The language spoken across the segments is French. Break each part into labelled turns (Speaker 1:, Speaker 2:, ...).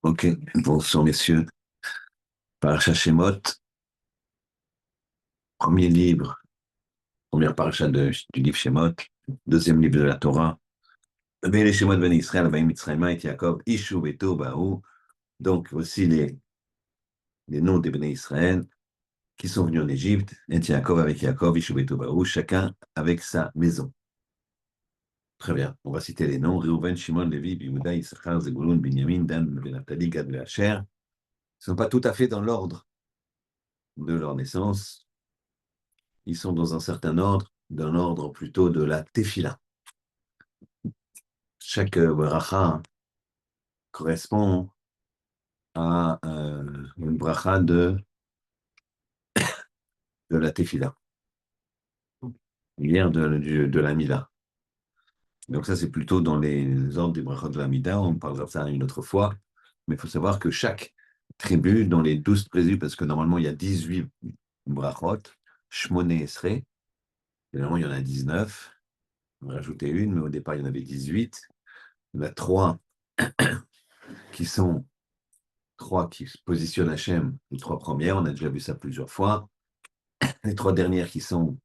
Speaker 1: Ok, bonsoir messieurs. Parashat Shemot, premier livre, première parashat du livre Shemot, deuxième livre de la Torah. Les Shemot ben Israël, ben Mitzrayim et Yaakov, Ishu Beto Baou. Donc voici les noms des Béné Israël qui sont venus en Égypte, et Yaakov avec Yaakov, Ishu Beto Baou, chacun avec sa maison. Très bien, on va citer les noms. Reuven, Shimon, Lévi, Yehuda, Issachar, Zebulun, Binyamin, Dan, Naphtali, Gad et Asher. Ils ne sont pas tout à fait dans l'ordre de leur naissance. Ils sont dans un certain ordre, d'un ordre plutôt de la tefila. Chaque bracha correspond à une bracha de la tefila, hier de la Mila. Donc ça, c'est plutôt dans les ordres des brachot de la Mida, on parlera de ça une autre fois, mais il faut savoir que chaque tribu, dans les 12 tribus, parce que normalement il y a 18 brachot, Shmoné Esrei, finalement il y en a 19, on va rajouter une, mais au départ il y en avait 18, il y en a 3 qui sont 3 qui positionnent Hachem, les 3 premières, on a déjà vu ça plusieurs fois. Les 3 dernières qui sont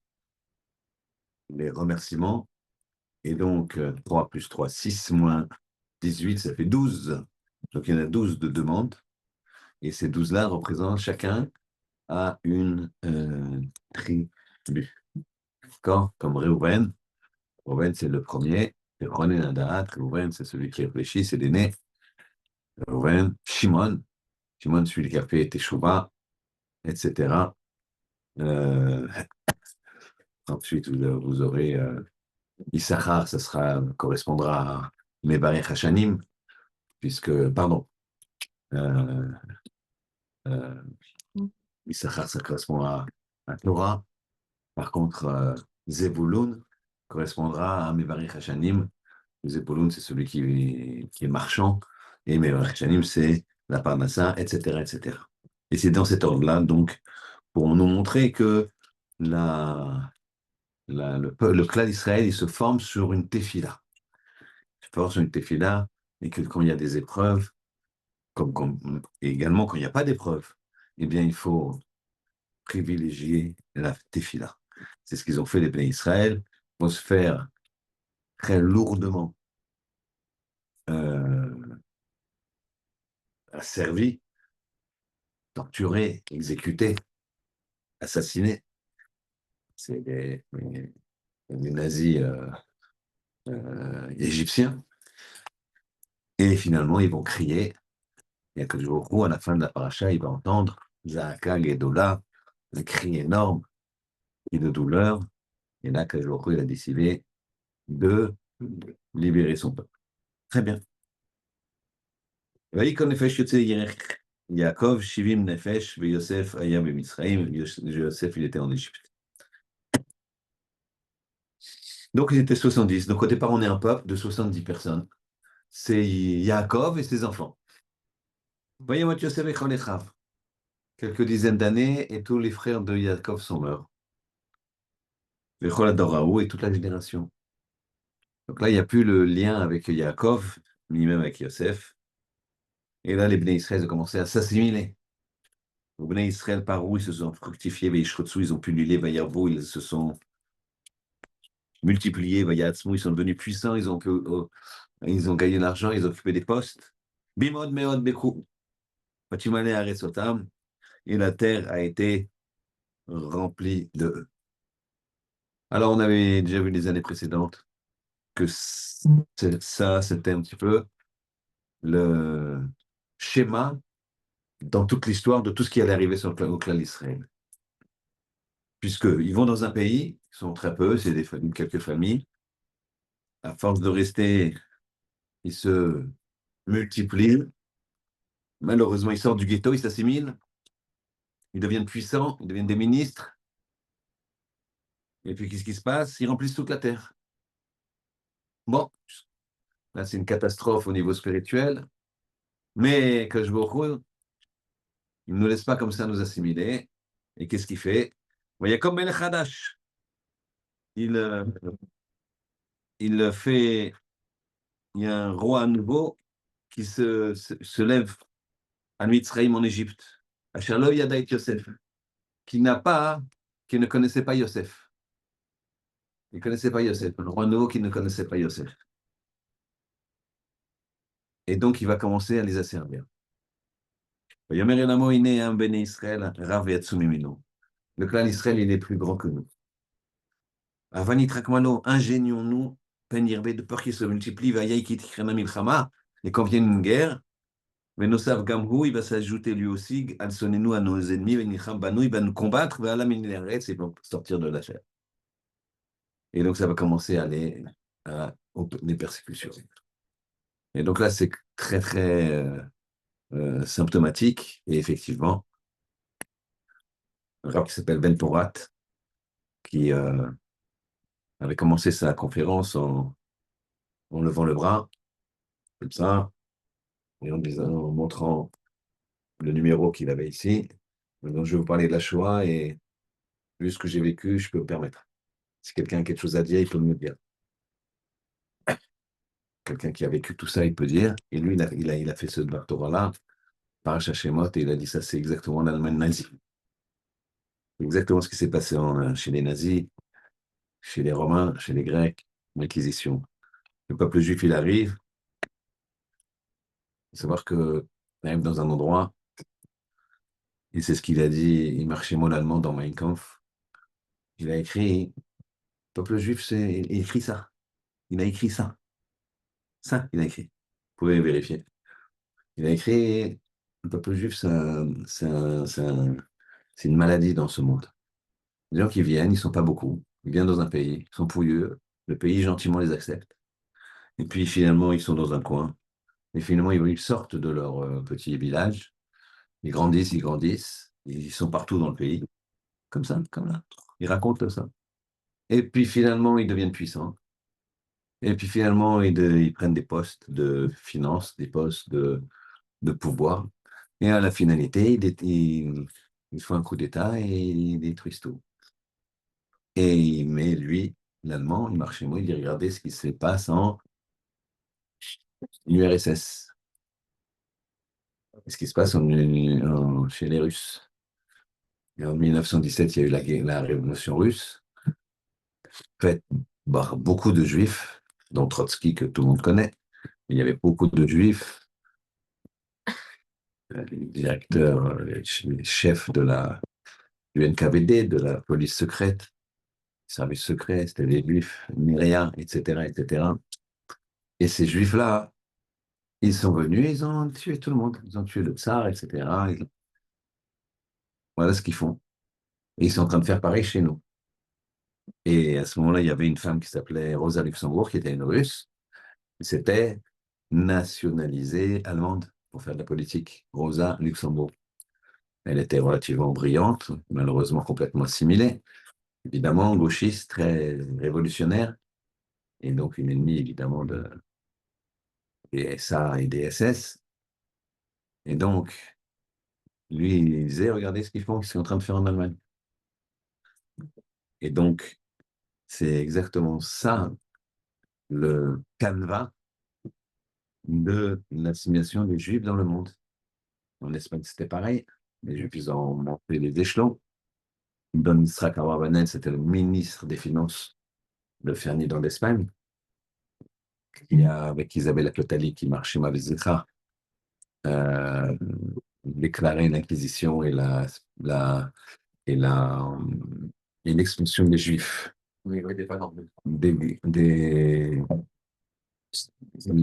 Speaker 1: les remerciements. Et donc, 3 plus 3, 6 moins 18, ça fait 12. Donc, il y en a 12 de demandes. Et ces 12-là représentent chacun à une tribu. D'accord? Comme Reuven. Reuven, c'est le premier. Et René Nadaat. Reuven, c'est celui qui réfléchit, c'est l'aîné. Reuven. Shimon. Shimon, celui qui a fait Teshuvah, etc. Euh, Ensuite, vous aurez Issachar, correspondra à Mevarech Hashanim, puisque, pardon, euh, euh, Issachar, ça correspond à Torah. Par contre, Zebulun correspondra à Mevarech Hashanim. Zebulun, c'est celui qui est marchand, et Mevarech Hashanim, c'est la Parnassa, etc., etc. Et c'est dans cet ordre-là, donc, pour nous montrer que le clan d'Israël, il se forme sur une tefila. Il se forme sur une tefila, et que quand il y a des épreuves, et également quand il n'y a pas d'épreuve, eh bien, il faut privilégier la tefila. C'est ce qu'ils ont fait les Béné Israël. Ils vont se faire très lourdement euh, asservis, torturés, exécutés, assassinés. C'est les nazis égyptiens. Et finalement, ils vont crier. Et que à la fin de la paracha, il va entendre Zahaka Gedola, un cri énorme et de douleur. Et là, Kajoukou, il a décidé de libérer son peuple. Très bien. Vaïkon Nefesh Yotze Yerech Yaakov, Shivim Nefesh, Yosef Aya Bemitzraïm. Yosef, il était en Égypte. Donc, ils étaient 70. Donc, au départ, on est un peuple de 70 personnes. C'est Yaakov et ses enfants. Voyez, moi, Yosef et Cholechav. Quelques dizaines d'années, et tous les frères de Yaakov sont morts. Les Choladoraou et toute la génération. Donc là, il n'y a plus le lien avec Yaakov, ni même avec Yosef. Et là, les Bnei Israël ont commencé à s'assimiler. Les Bnei Israël, par où ils se sont fructifiés, ils ont pullulé, ils se sont multipliés, ils sont devenus puissants, ils ont gagné de l'argent, ils ont occupé des postes. Bimod meod bekou. Fatimane aretzotam. Et la terre a été remplie de eux. Alors, on avait déjà vu les années précédentes que ça, c'était un petit peu le schéma dans toute l'histoire de tout ce qui allait arriver au clan d'Israël. Puisqu'ils vont dans un pays, ils sont très peu, c'est quelques familles. À force de rester, ils se multiplient. Malheureusement, ils sortent du ghetto, ils s'assimilent, ils deviennent puissants, ils deviennent des ministres. Et puis, qu'est-ce qui se passe? Ils remplissent toute la terre. Bon, là, c'est une catastrophe au niveau spirituel. Mais que je vous il ne nous laisse pas comme ça nous assimiler. Et qu'est-ce qu'il fait? Bon, il y a comme Melech Hadash. Il, euh, il fait il y a un roi nouveau qui se lève à Mitzrayim en Égypte, à Shalom Yadaït Yosef, qui n'a pas, qui ne connaissait pas Yosef. Il ne connaissait pas Yosef, un roi nouveau qui ne connaissait pas Yosef. Et donc, il va commencer à les asservir. Le clan d'Israël, il est plus grand que nous. Avani Trakmano, ingénions-nous, Penirbe, de peur qu'il se multiplie, Vayaïkit Krena Milchama, et quand vient une guerre, Venosav Gamhu, il va s'ajouter lui aussi, Alsonenu à nos ennemis, Venicham Banou, il va nous combattre, Vala Mineret, c'est pour sortir de la chair. Et donc, ça va commencer à aller les persécutions. Et donc là, c'est très, très symptomatique. Et effectivement, un rab qui s'appelle Ben Porat, qui avait commencé sa conférence en levant le bras, comme ça, et en montrant le numéro qu'il avait ici. Donc, je vais vous parler de la Shoah et vu ce que j'ai vécu, je peux me permettre. Si quelqu'un a quelque chose à dire, il peut me le dire. Quelqu'un qui a vécu tout ça, il peut dire. Et lui, il a fait ce doctorat-là, Parashat Shemot, et il a dit ça, c'est exactement l'Allemagne nazie. C'est exactement ce qui s'est passé chez les nazis, chez les Romains, chez les Grecs, l'Inquisition. Le peuple juif, il arrive. Il faut savoir qu'il arrive dans un endroit, et c'est ce qu'il a dit, il marchait moralement dans Mein Kampf. Il a écrit, le peuple juif, il écrit ça. Il a écrit ça. Ça, il a écrit. Vous pouvez vérifier. Il a écrit, le peuple juif, c'est une maladie dans ce monde. Les gens qui viennent, ils ne sont pas beaucoup. Ils viennent dans un pays, ils sont pouilleux. Le pays, gentiment, les accepte. Et puis, finalement, ils sont dans un coin. Et finalement, ils sortent de leur petit village. Ils grandissent. Ils sont partout dans le pays. Comme ça, comme là. Ils racontent ça. Et puis, finalement, ils deviennent puissants. Et puis, finalement, ils prennent des postes de finance, des postes de pouvoir. Et à la finalité, ils font un coup d'État et ils détruisent tout. Mais lui, l'Allemand, il marche chez moi, il dit regardez ce qui se passe en URSS, ce qui se passe chez les Russes. Et en 1917, il y a eu la révolution russe, faite par beaucoup de juifs, dont Trotsky, que tout le monde connaît. Il y avait beaucoup de juifs, les directeurs, les chefs du NKVD, de la police secrète, service secret, c'était les juifs, Myria, etc., etc. Et ces juifs-là, ils sont venus, ils ont tué tout le monde. Ils ont tué le tsar, etc. Voilà ce qu'ils font. Et ils sont en train de faire pareil chez nous. Et à ce moment-là, il y avait une femme qui s'appelait Rosa Luxembourg, qui était une Russe. C'était nationalisée allemande pour faire de la politique. Rosa Luxembourg. Elle était relativement brillante, malheureusement complètement assimilée. Évidemment, gauchiste, très révolutionnaire. Et donc une ennemie, évidemment, des SA et des SS. Et donc, lui, il disait, regardez ce qu'ils font, ce qu'ils sont en train de faire en Allemagne. Et donc, c'est exactement ça, le canevas de l'assimilation des Juifs dans le monde. En Espagne, c'était pareil. Les Juifs, ils ont monté les échelons. Don Isaac Abravanel, c'était le ministre des Finances de Fernie dans l'Espagne. Il y a, avec Isabella Clotali, qui marchait Mavezekha, euh, déclaré l'Inquisition et la, et l'expulsion des Juifs. Oui, oui,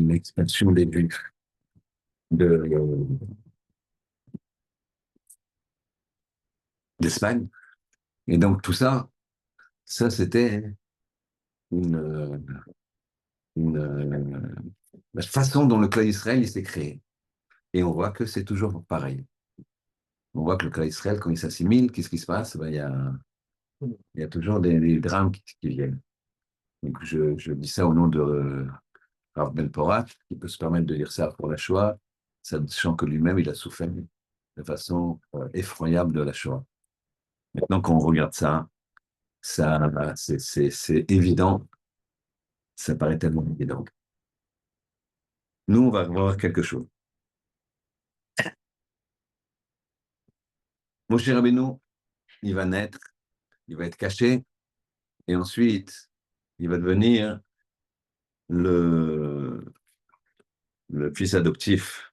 Speaker 1: l'expulsion des Juifs d'Espagne. Et donc tout ça, ça c'était une, la façon dont le clan Israël s'est créé. Et on voit que c'est toujours pareil. On voit que le clan Israël, quand il s'assimile, qu'est-ce qui se passe? Ben, il y a toujours des drames qui viennent. Donc je dis ça au nom de Rav Ben Porat, qui peut se permettre de dire ça pour la Shoah, sachant que lui-même, il a souffert de façon effroyable de la Shoah. Maintenant qu'on regarde ça c'est évident, ça paraît tellement évident. Nous, on va voir quelque chose. Moshe Rabbeinu, il va naître, il va être caché, et ensuite, il va devenir le, le fils adoptif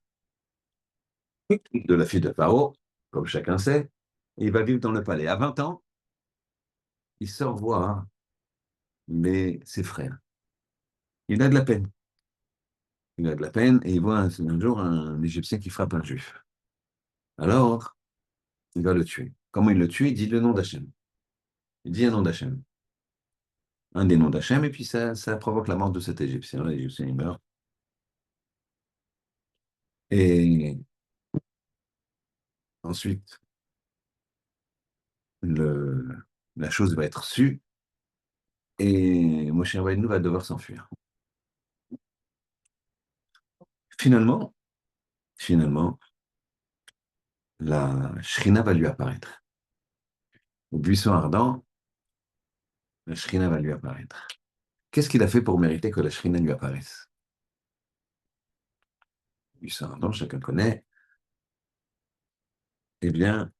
Speaker 1: de la fille de Pharaon, comme chacun sait, et il va vivre dans le palais. À 20 ans, il sort voir ses frères. Il a de la peine. Il a de la peine et il voit un jour un Égyptien qui frappe un Juif. Alors, il va le tuer. Comment il le tue? Il dit le nom d'Hachem. Il dit un nom d'Hachem. Un des noms d'Hachem, et puis ça provoque la mort de cet Égyptien. L'Égyptien, il meurt. Et ensuite, le, la chose va être sue et Moshe Rabbeinu va devoir s'enfuir. Finalement, finalement, la Shrina va lui apparaître. Au buisson ardent, la Shrina va lui apparaître. Qu'est-ce qu'il a fait pour mériter que la Shrina lui apparaisse? Le buisson ardent, chacun connaît. Eh bien,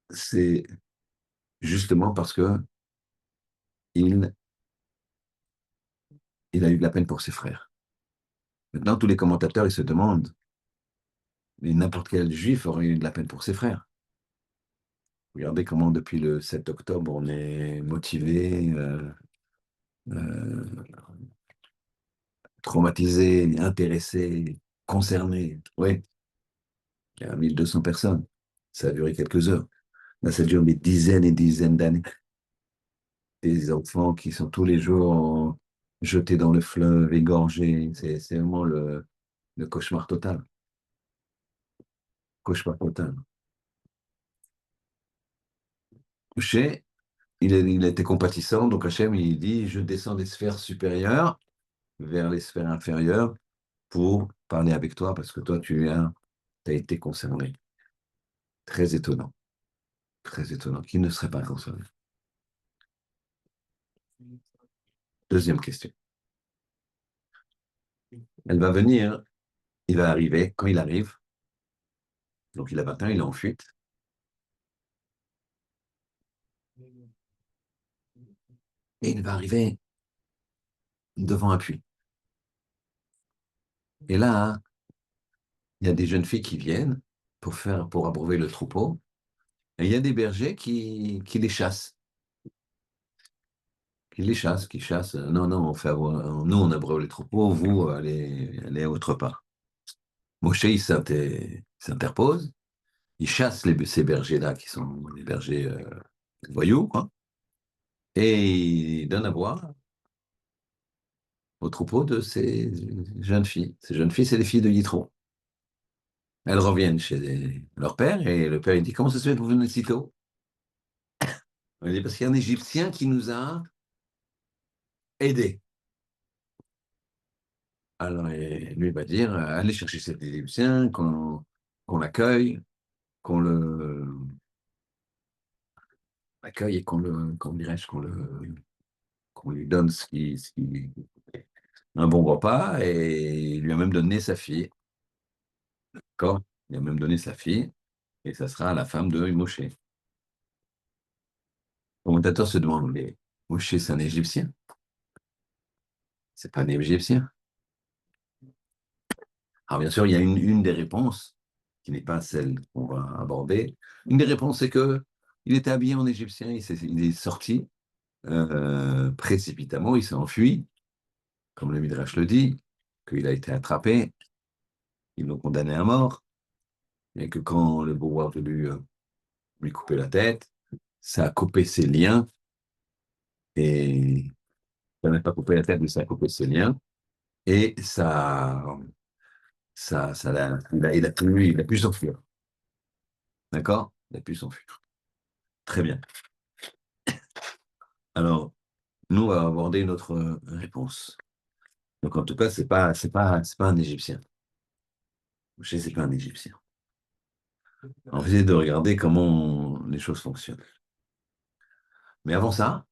Speaker 1: c'est justement parce que il, il a eu de la peine pour ses frères. Maintenant, tous les commentateurs, ils se demandent, mais n'importe quel juif aurait eu de la peine pour ses frères. Regardez comment depuis le 7 octobre, on est motivé, euh, traumatisé, intéressé, concerné. Oui, il y a 1200 personnes. Ça a duré quelques heures. Là, ça dure des dizaines et dizaines d'années. Des enfants qui sont tous les jours jetés dans le fleuve, égorgés. C'est vraiment le cauchemar total. Cauchemar total. Moshe, il a été compatissant, donc Hachem, il dit, je descends des sphères supérieures vers les sphères inférieures pour parler avec toi, parce que toi, as été concerné. Très étonnant. Très étonnant. Qui ne serait pas concerné? Deuxième question. Elle va venir, il va arriver, quand il arrive, donc il a 20 ans, il est en fuite, et il va arriver devant un puits. Et là, il y a des jeunes filles qui viennent pour abreuver le troupeau, et il y a des bergers qui les chassent. Qui chassent. Non, non, nous, on abreuve les troupeaux, vous, allez autre part. Moshe, il s'interpose, il chasse ces bergers-là, qui sont des bergers voyous, quoi, et il donne à boire au troupeau de ces jeunes filles. Ces jeunes filles, c'est les filles de Yitro. Elles reviennent chez leur père, et le père, il dit, comment ça se fait que vous venez si tôt? Il dit, parce qu'il y a un Égyptien qui nous a aidés. Alors, lui, il va dire, allez chercher cet Égyptien, qu'on l'accueille, qu'on l'accueille et comment dirais-je, qu'on lui donne un bon repas, et il lui a même donné sa fille. D'accord? Il a même donné sa fille, et ça sera la femme de Moshe. Le commentateur se demande, mais Moshe, c'est un Égyptien? C'est pas un Égyptien? Alors, bien sûr, il y a une des réponses, qui n'est pas celle qu'on va aborder. Une des réponses, c'est que il était habillé en Égyptien, il est sorti précipitamment, il s'est enfui, comme le Midrash le dit, qu'il a été attrapé, ils l'ont condamné à mort, et que quand le bourreau a voulu lui couper la tête, ça a coupé ses liens, et ça n'a pas coupé la tête, mais ça a coupé ses liens, et il a pu s'enfuir. D'accord? Il a pu s'enfuir. Très bien. Alors, nous, on va aborder une autre réponse. Donc, en tout cas, c'est pas un Égyptien. Je sais, c'est pas un Égyptien. On va essayer de regarder comment les choses fonctionnent. Mais avant ça,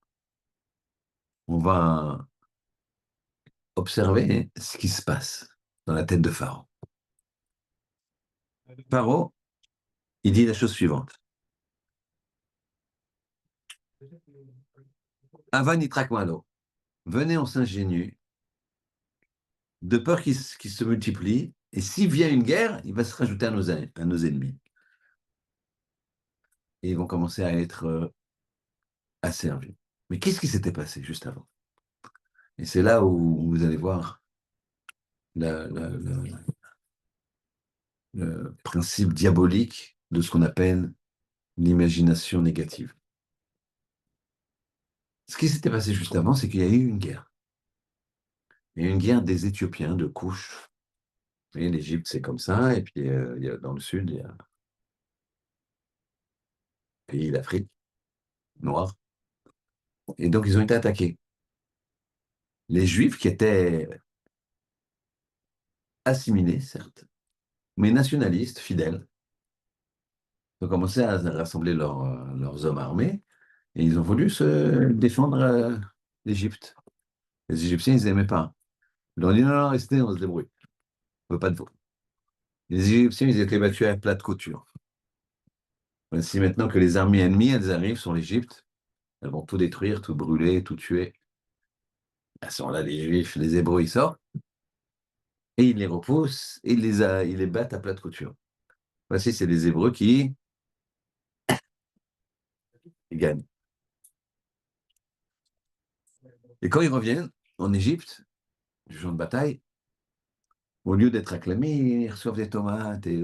Speaker 1: on va observer ce qui se passe. dans la tête de Pharaon. Pharaon, il dit la chose suivante. Avan Itrakmalo, venez, on s'ingénue, de peur qu'il se multiplie, et s'il vient une guerre, il va se rajouter à nos ennemis. Et ils vont commencer à être asservis. Mais qu'est-ce qui s'était passé juste avant? Et c'est là où vous allez voir le principe diabolique de ce qu'on appelle l'imagination négative. Ce qui s'était passé juste avant, c'est qu'il y a eu une guerre. Il y a eu une guerre des Éthiopiens, de Couche. Et l'Égypte, c'est comme ça. Et puis, dans le sud, il y a un pays d'Afrique noire. Et donc, ils ont été attaqués. Les Juifs, qui étaient assimilés, certes, mais nationalistes, fidèles, ont commencé à rassembler leurs hommes armés et ils ont voulu se défendre l'Égypte. Les Égyptiens, ils n'aimaient pas. Ils leur ont dit non, non, restez, on se débrouille. On veut pas de vous. Les Égyptiens, ils étaient battus à plat de couture. Si maintenant que les armées ennemies, elles arrivent sur l'Égypte, elles vont tout détruire, tout brûler, tout tuer. À ce moment-là, les Juifs, les Hébreux, ils sortent et ils les repoussent et ils les battent à plat de couture. Voici, c'est les Hébreux qui gagnent. Et quand ils reviennent en Égypte, du champ de bataille, au lieu d'être acclamés, ils reçoivent des tomates et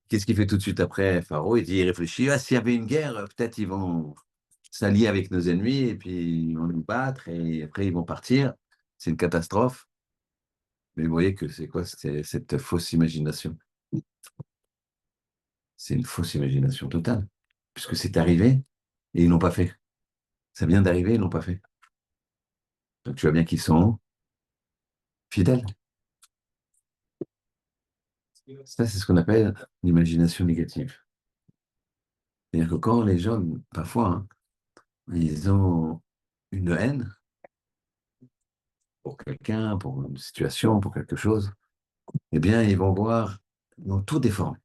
Speaker 1: qu'est-ce qu'il fait tout de suite après, Pharaon? Il dit, il réfléchit, ah, s'il y avait une guerre, peut-être ils vont s'allier avec nos ennemis et puis ils vont nous battre et après ils vont partir. C'est une catastrophe. Mais vous voyez que c'est quoi cette fausse imagination? C'est une fausse imagination totale, puisque c'est arrivé et ils l'ont pas fait. Ça vient d'arriver, ils l'ont pas fait. Donc tu vois bien qu'ils sont fidèles. Ça, c'est ce qu'on appelle l'imagination négative. C'est-à-dire que quand les gens, parfois, hein, ils ont une haine pour quelqu'un, pour une situation, pour quelque chose, eh bien, ils vont tout déformer.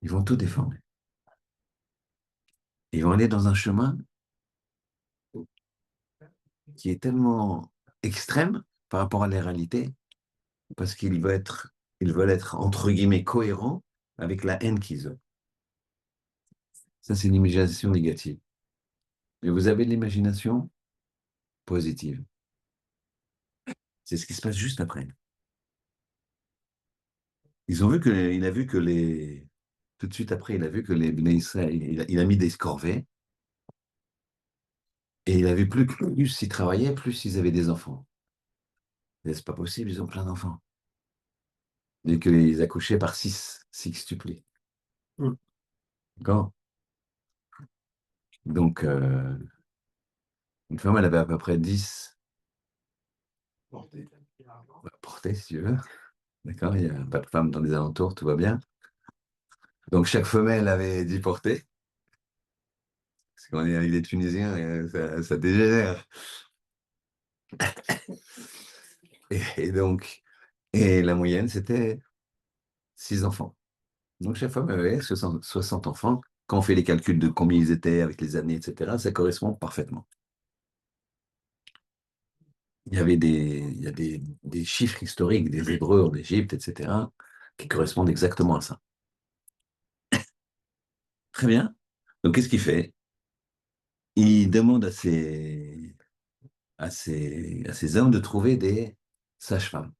Speaker 1: Ils vont tout déformer. Ils vont aller dans un chemin qui est tellement extrême par rapport à la réalité, parce ils veulent être, entre guillemets, cohérents avec la haine qu'ils ont. Ça, c'est l'imagination négative. Mais vous avez de l'imagination positive. C'est ce qui se passe juste après. Il a vu que tout de suite après, il a vu que les Bnei Israël, il a mis des corvées, et il a vu plus ils travaillaient, plus ils avaient des enfants. C'est pas possible, ils ont plein d'enfants. Et qu'ils accouchaient par sextuplés. Mm. D'accord? Donc, une femme, elle avait à peu près 10 portées, si tu veux. D'accord? Il n'y a pas de femmes dans les alentours, tout va bien. Donc, chaque femelle avait 10 portées. Parce qu'on est, il est tunisien, et ça dégénère. Et donc, et la moyenne, c'était 6 enfants. Donc, chaque femme avait 60 enfants. Quand on fait les calculs de combien ils étaient avec les années, etc., ça correspond parfaitement. Il y a des chiffres historiques des Hébreux en Égypte, etc., qui correspondent exactement à ça. Très bien. Donc, qu'est-ce qu'il fait? Il demande à ses hommes de trouver des sages-femmes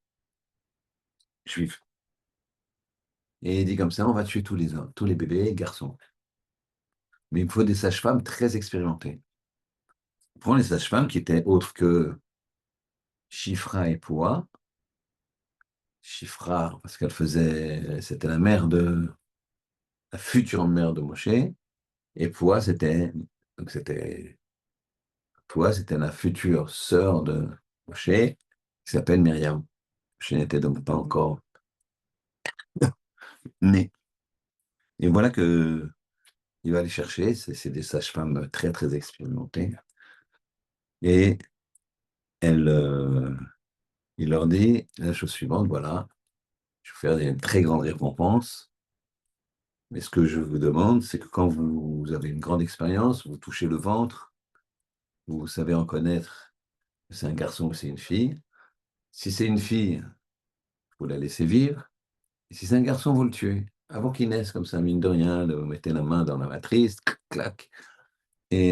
Speaker 1: juives. Et il dit comme ça, on va tuer tous les hommes, tous les bébés, garçons. Mais il me faut des sages-femmes très expérimentées. Il prend les sages-femmes qui étaient autres que Shifra et Poua. Shifra, parce c'était la future mère de Moshe. Et Poua, c'était la future sœur de Moshe, qui s'appelle Myriam. Moshe n'était donc pas encore né. Et voilà que il va aller chercher, c'est des sages-femmes très, très expérimentées. Et elle, il leur dit la chose suivante, voilà, je vais faire des très grandes récompenses, mais ce que je vous demande, c'est que quand vous avez une grande expérience, vous touchez le ventre, vous savez reconnaître que c'est un garçon ou c'est une fille. Si c'est une fille, vous la laissez vivre. Et si c'est un garçon, vous le tuez. Avant qu'il naisse, comme ça, mine de rien, vous mettez la main dans la matrice, clac, clac. Et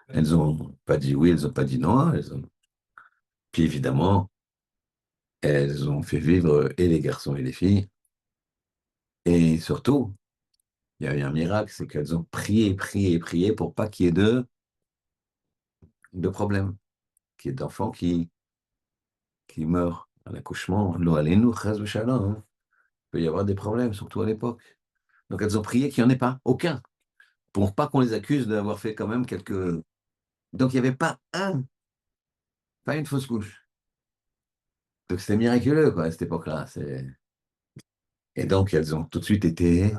Speaker 1: elles n'ont pas dit oui, elles n'ont pas dit non. Puis évidemment, elles ont fait vivre et les garçons et les filles. Et surtout, il y a eu un miracle, c'est qu'elles ont prié, prié, prié pour pas qu'il y ait de problème, qu'il y ait d'enfants qui meurent à l'accouchement. Lo alenu, chas v'shalom, hein. Il peut y avoir des problèmes, surtout à l'époque. Donc elles ont prié qu'il n'y en ait pas, aucun, pour pas qu'on les accuse d'avoir fait quand même quelques... Donc il n'y avait pas une fausse couche. Donc c'était miraculeux, quoi, à cette époque-là. Et donc elles ont tout de suite été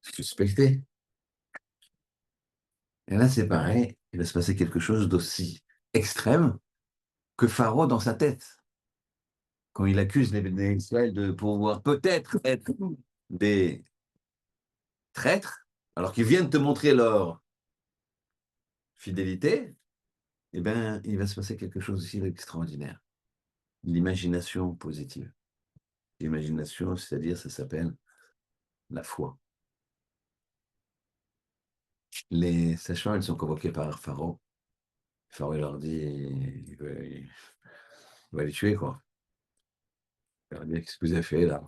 Speaker 1: suspectées. Et là, c'est pareil, il va se passer quelque chose d'aussi extrême que Pharaon dans sa tête. Quand il accuse les Israël de pouvoir peut-être être des traîtres, alors qu'ils viennent te montrer leur fidélité, eh bien, il va se passer quelque chose aussi d'extraordinaire. L'imagination positive. L'imagination, c'est-à-dire, ça s'appelle la foi. Les sages-femmes, elles sont convoquées par Pharaon. Pharaon, il leur dit, il va les tuer, quoi. Il leur dit, qu'est-ce que vous avez fait, là?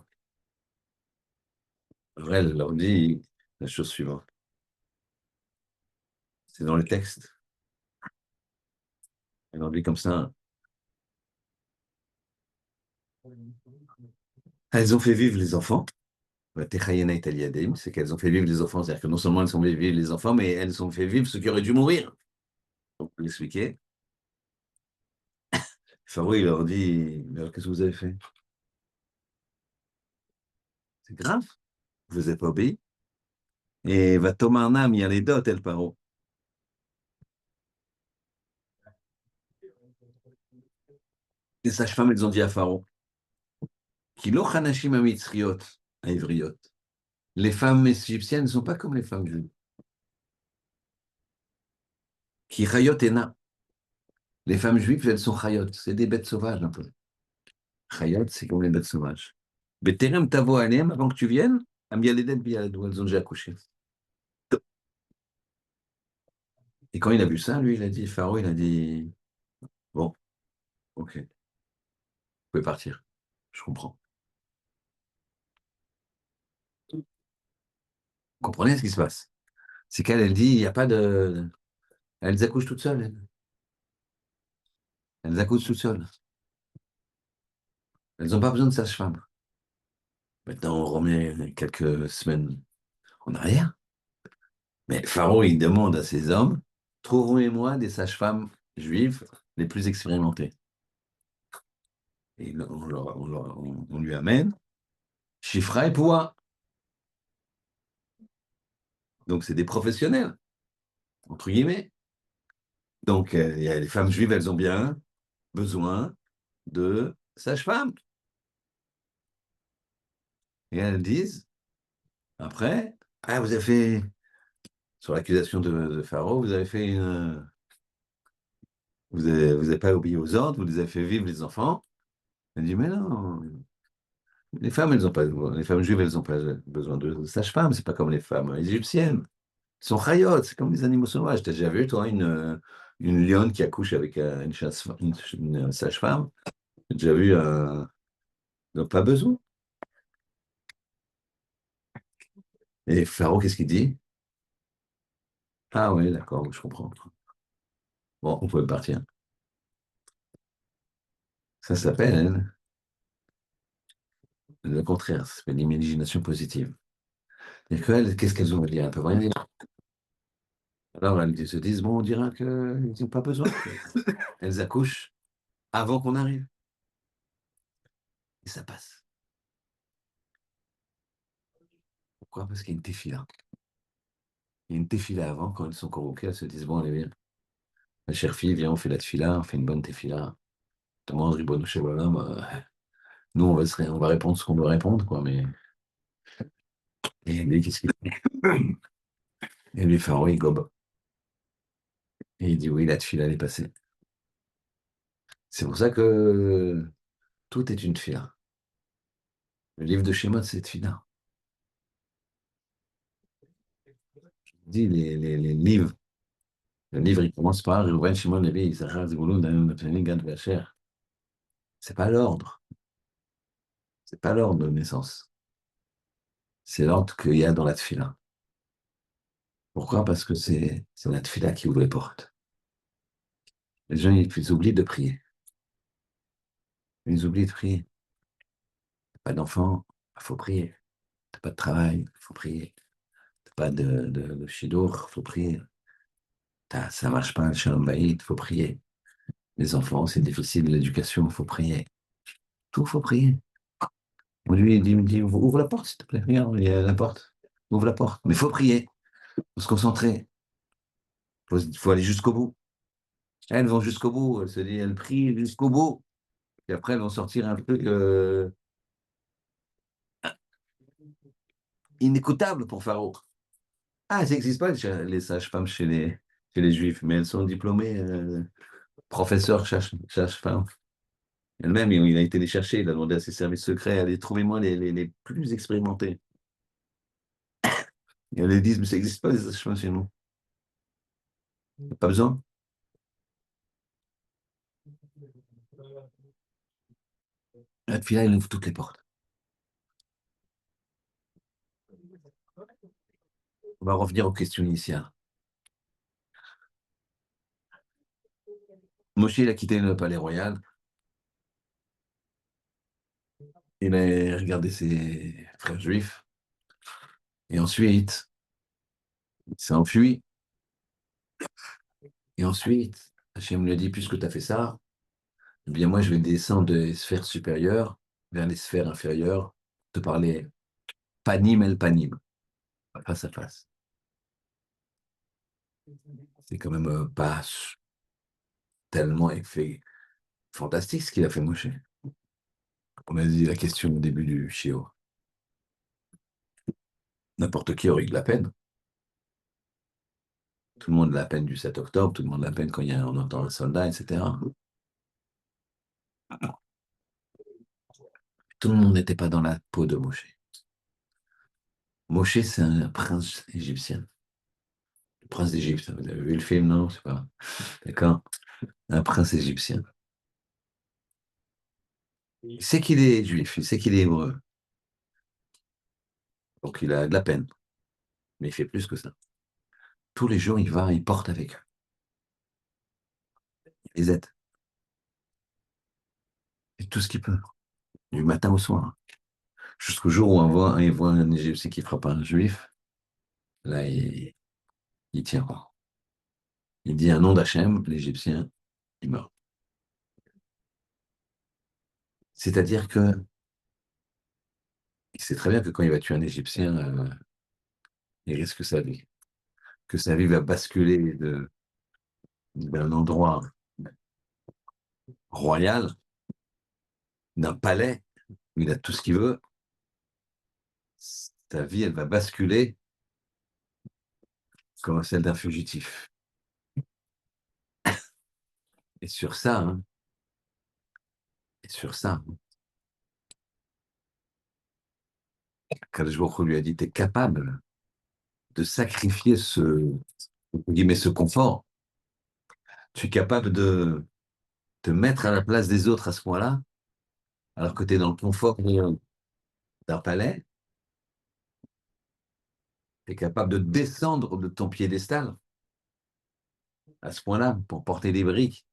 Speaker 1: Alors, elle leur dit la chose suivante. C'est dans le texte. Elle leur dit comme ça. Elles ont fait vivre les enfants. C'est qu'elles ont fait vivre les enfants. C'est-à-dire que non seulement elles ont fait vivre les enfants, mais elles ont fait vivre ceux qui auraient dû mourir. Donc, pour l'expliquer, Pharaon, il leur dit, mais alors, qu'est-ce que vous avez fait? C'est grave. Vous n'avez pas obéi. Et va Tomarna, mi les dot, el Paro. Les sages-femmes, elles ont dit à Pharaon, Kilo chanashim amitzriot, aivriot. Les femmes égyptiennes ne sont pas comme les femmes juives. Qui chayot ena. Les femmes juives, elles sont chayot. C'est des bêtes sauvages, un peu. Chayot, c'est comme les bêtes sauvages. Beterem tavo alem, avant que tu viennes, amialedet bialadou, elles ont déjà accouché. Et quand il a vu ça, lui, il a dit, Pharaon, il a dit, bon, ok, vous pouvez partir. Je comprends. Vous comprenez ce qui se passe? C'est qu'elle, elle dit, il n'y a pas de... Elles accouchent toutes seules. Elles accouchent toutes seules. Elles n'ont pas besoin de sage-femme. Maintenant, on remet quelques semaines en arrière. Mais Pharaon, il demande à ses hommes, trouvez-moi des sages-femmes juives les plus expérimentées. Et on lui amène Chifra et Poua. Donc, c'est des professionnels, entre guillemets. Donc, il y a les femmes juives, elles ont bien besoin de sages-femmes. Et elles disent, après, ah, vous avez fait, sur l'accusation de Pharaon, vous avez fait une, vous avez pas obéi aux ordres, vous les avez fait vivre les enfants. Elle dit, mais non, les femmes, elles ont pas, les femmes juives, elles n'ont pas besoin de sages-femmes, c'est pas comme les femmes égyptiennes. Elles sont chayotes, c'est comme les animaux sauvages. T'as déjà vu, toi, une lionne qui accouche avec une sage-femme? T'as déjà vu un... Ils n'ont pas besoin. Et Pharaon, qu'est-ce qu'il dit? Ah oui, d'accord, je comprends. Bon, on pouvait partir. Ça s'appelle, hein, le contraire, ça s'appelle l'imagination positive. Et qu'elles, qu'est-ce qu'elles ont à dire? Elles peuvent rien dire. Alors elles se disent, bon, on dira qu'ils n'ont pas besoin. Elles accouchent avant qu'on arrive. Et ça passe. Pourquoi? Parce qu'il y a une téfila. Il y a une tefila avant, quand elles sont convoquées, elles se disent, bon, allez, viens. Ma chère fille, viens, on fait la tefila, on fait une bonne tefila. Demande Ribono Shel Olam, nous, on va répondre ce qu'on veut répondre, quoi, mais... Et lui, qu'est-ce qu'il fait? Et lui, Pharaon, il gobe. Et il dit, oui, la tefila, elle est passée. C'est pour ça que tout est une tefila. Le livre de Shemot, c'est tefila. Je dis, les livres, le livre, il commence par Reuven, Shimon, Lévi, Issachar, Zebulun, Dan, Naphtali, Gad, Asher. C'est pas l'ordre. C'est pas l'ordre de naissance. C'est l'ordre qu'il y a dans la tefila. Pourquoi? Parce que c'est la tefila qui ouvre les portes. Les gens, ils oublient de prier. Ils oublient de prier. T'as pas d'enfant, il faut prier. T'as pas de travail, il faut prier. T'as pas de shidour, il faut prier. Ça marche pas, le shalom bayit, il faut prier. Les enfants, c'est difficile, l'éducation, il faut prier. Tout, il faut prier. Lui, il me dit, ouvre la porte, s'il te plaît. Regarde, il y a la porte. Ouvre la porte. Mais il faut prier. Il faut se concentrer. Il faut aller jusqu'au bout. Elles vont jusqu'au bout. Elles se disent, elles prient jusqu'au bout. Et après, elles vont sortir un truc inécoutable pour Pharaon. Ah, ça n'existe pas, les sages-femmes chez les Juifs, mais elles sont diplômées professeurs sages-femmes. Elle-même, il a été les chercher, il a demandé à ses services secrets, allez, trouvez-moi les plus expérimentés. Et elles disent, mais ça n'existe pas, les sages-femmes chez nous. Pas besoin. La fille là, il ouvre toutes les portes. On va revenir aux questions initiales. Moshe, il a quitté le palais royal. Il a regardé ses frères juifs. Et ensuite, il s'est enfui. Et ensuite, Hachem lui a dit, puisque tu as fait ça, eh bien moi, je vais descendre des sphères supérieures vers les sphères inférieures, te parler panim el panim, face à face. C'est quand même pas tellement effet fantastique ce qu'il a fait Moshe. On a dit la question au début du Shiur. N'importe qui aurait eu de la peine. Tout le monde a la peine du 7 octobre, tout le monde a la peine quand on entend un soldat, etc. Tout le monde n'était pas dans la peau de Moshe. Moshe, c'est un prince égyptien. Le prince d'Égypte, vous avez vu le film, non? Je sais pas. D'accord? Un prince égyptien. Il sait qu'il est juif, il sait qu'il est hébreu. Donc il a de la peine. Mais il fait plus que ça. Tous les jours, il va, il porte avec eux. Il les aide. Et tout ce qu'il peut. Du matin au soir. Jusqu'au jour où il voit un Égyptien qui frappe un juif. Là, il tient pas. Il dit un nom d'Hachem, l'Égyptien, il meurt. C'est-à-dire que il sait très bien que quand il va tuer un Égyptien, il risque sa vie. Que sa vie va basculer d'un endroit royal, d'un palais, où il a tout ce qu'il veut. Sa vie, elle va basculer comme celle d'un fugitif. Et sur ça, hein, et sur ça, Kadosh Baruch Hu lui a dit, tu es capable de sacrifier ce confort. Tu es capable de te mettre à la place des autres à ce point-là, alors que tu es dans le confort d'un palais, tu es capable de descendre de ton piédestal à ce point-là pour porter des briques,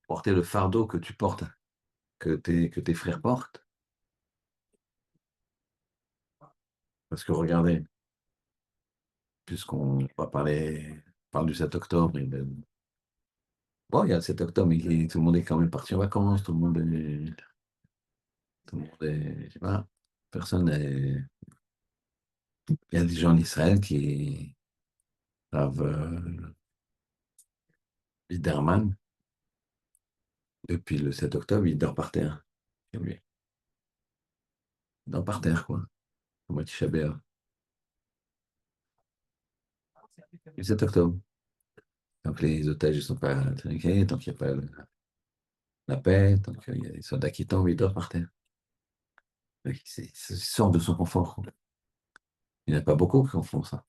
Speaker 1: porter le fardeau que tu portes, que tes frères portent. Parce que regardez, puisqu'on va parle du 7 octobre, bon, il y a le 7 octobre, mais tout le monde est quand même parti en vacances, je sais pas, personne n'est, il y a des gens en Israël Rav Biderman, depuis le 7 octobre, il dort par terre. Comme lui. Il dort par terre, quoi. Au mois Tisha B'Av. Le 7 octobre. Donc les otages ne sont pas trinqués, tant qu'il n'y a pas la paix, tant qu'il y a des soldats qui tombent, il dort par terre. Il sort de son confort, quoi. Il n'y en a pas beaucoup qui en font ça.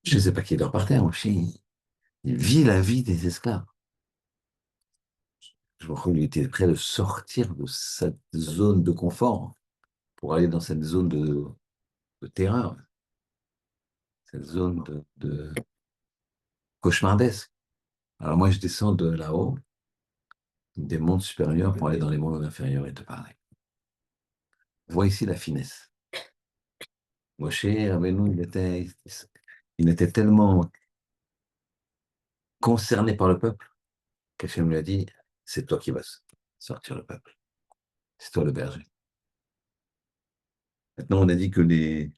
Speaker 1: Je ne sais pas qui dort par terre, mon chien. Il vit la vie des esclaves. Je crois qu'il était prêt de sortir de cette zone de confort pour aller dans cette zone de terreur, cette zone de cauchemardesque. Alors moi, je descends de là-haut, des mondes supérieurs pour aller dans les mondes inférieurs et te parler. Vois ici la finesse. Moshe Rabbeinu, il était tellement concerné par le peuple qu'Hachem lui a dit, c'est toi qui vas sortir le peuple. C'est toi le berger. Maintenant, on a dit que les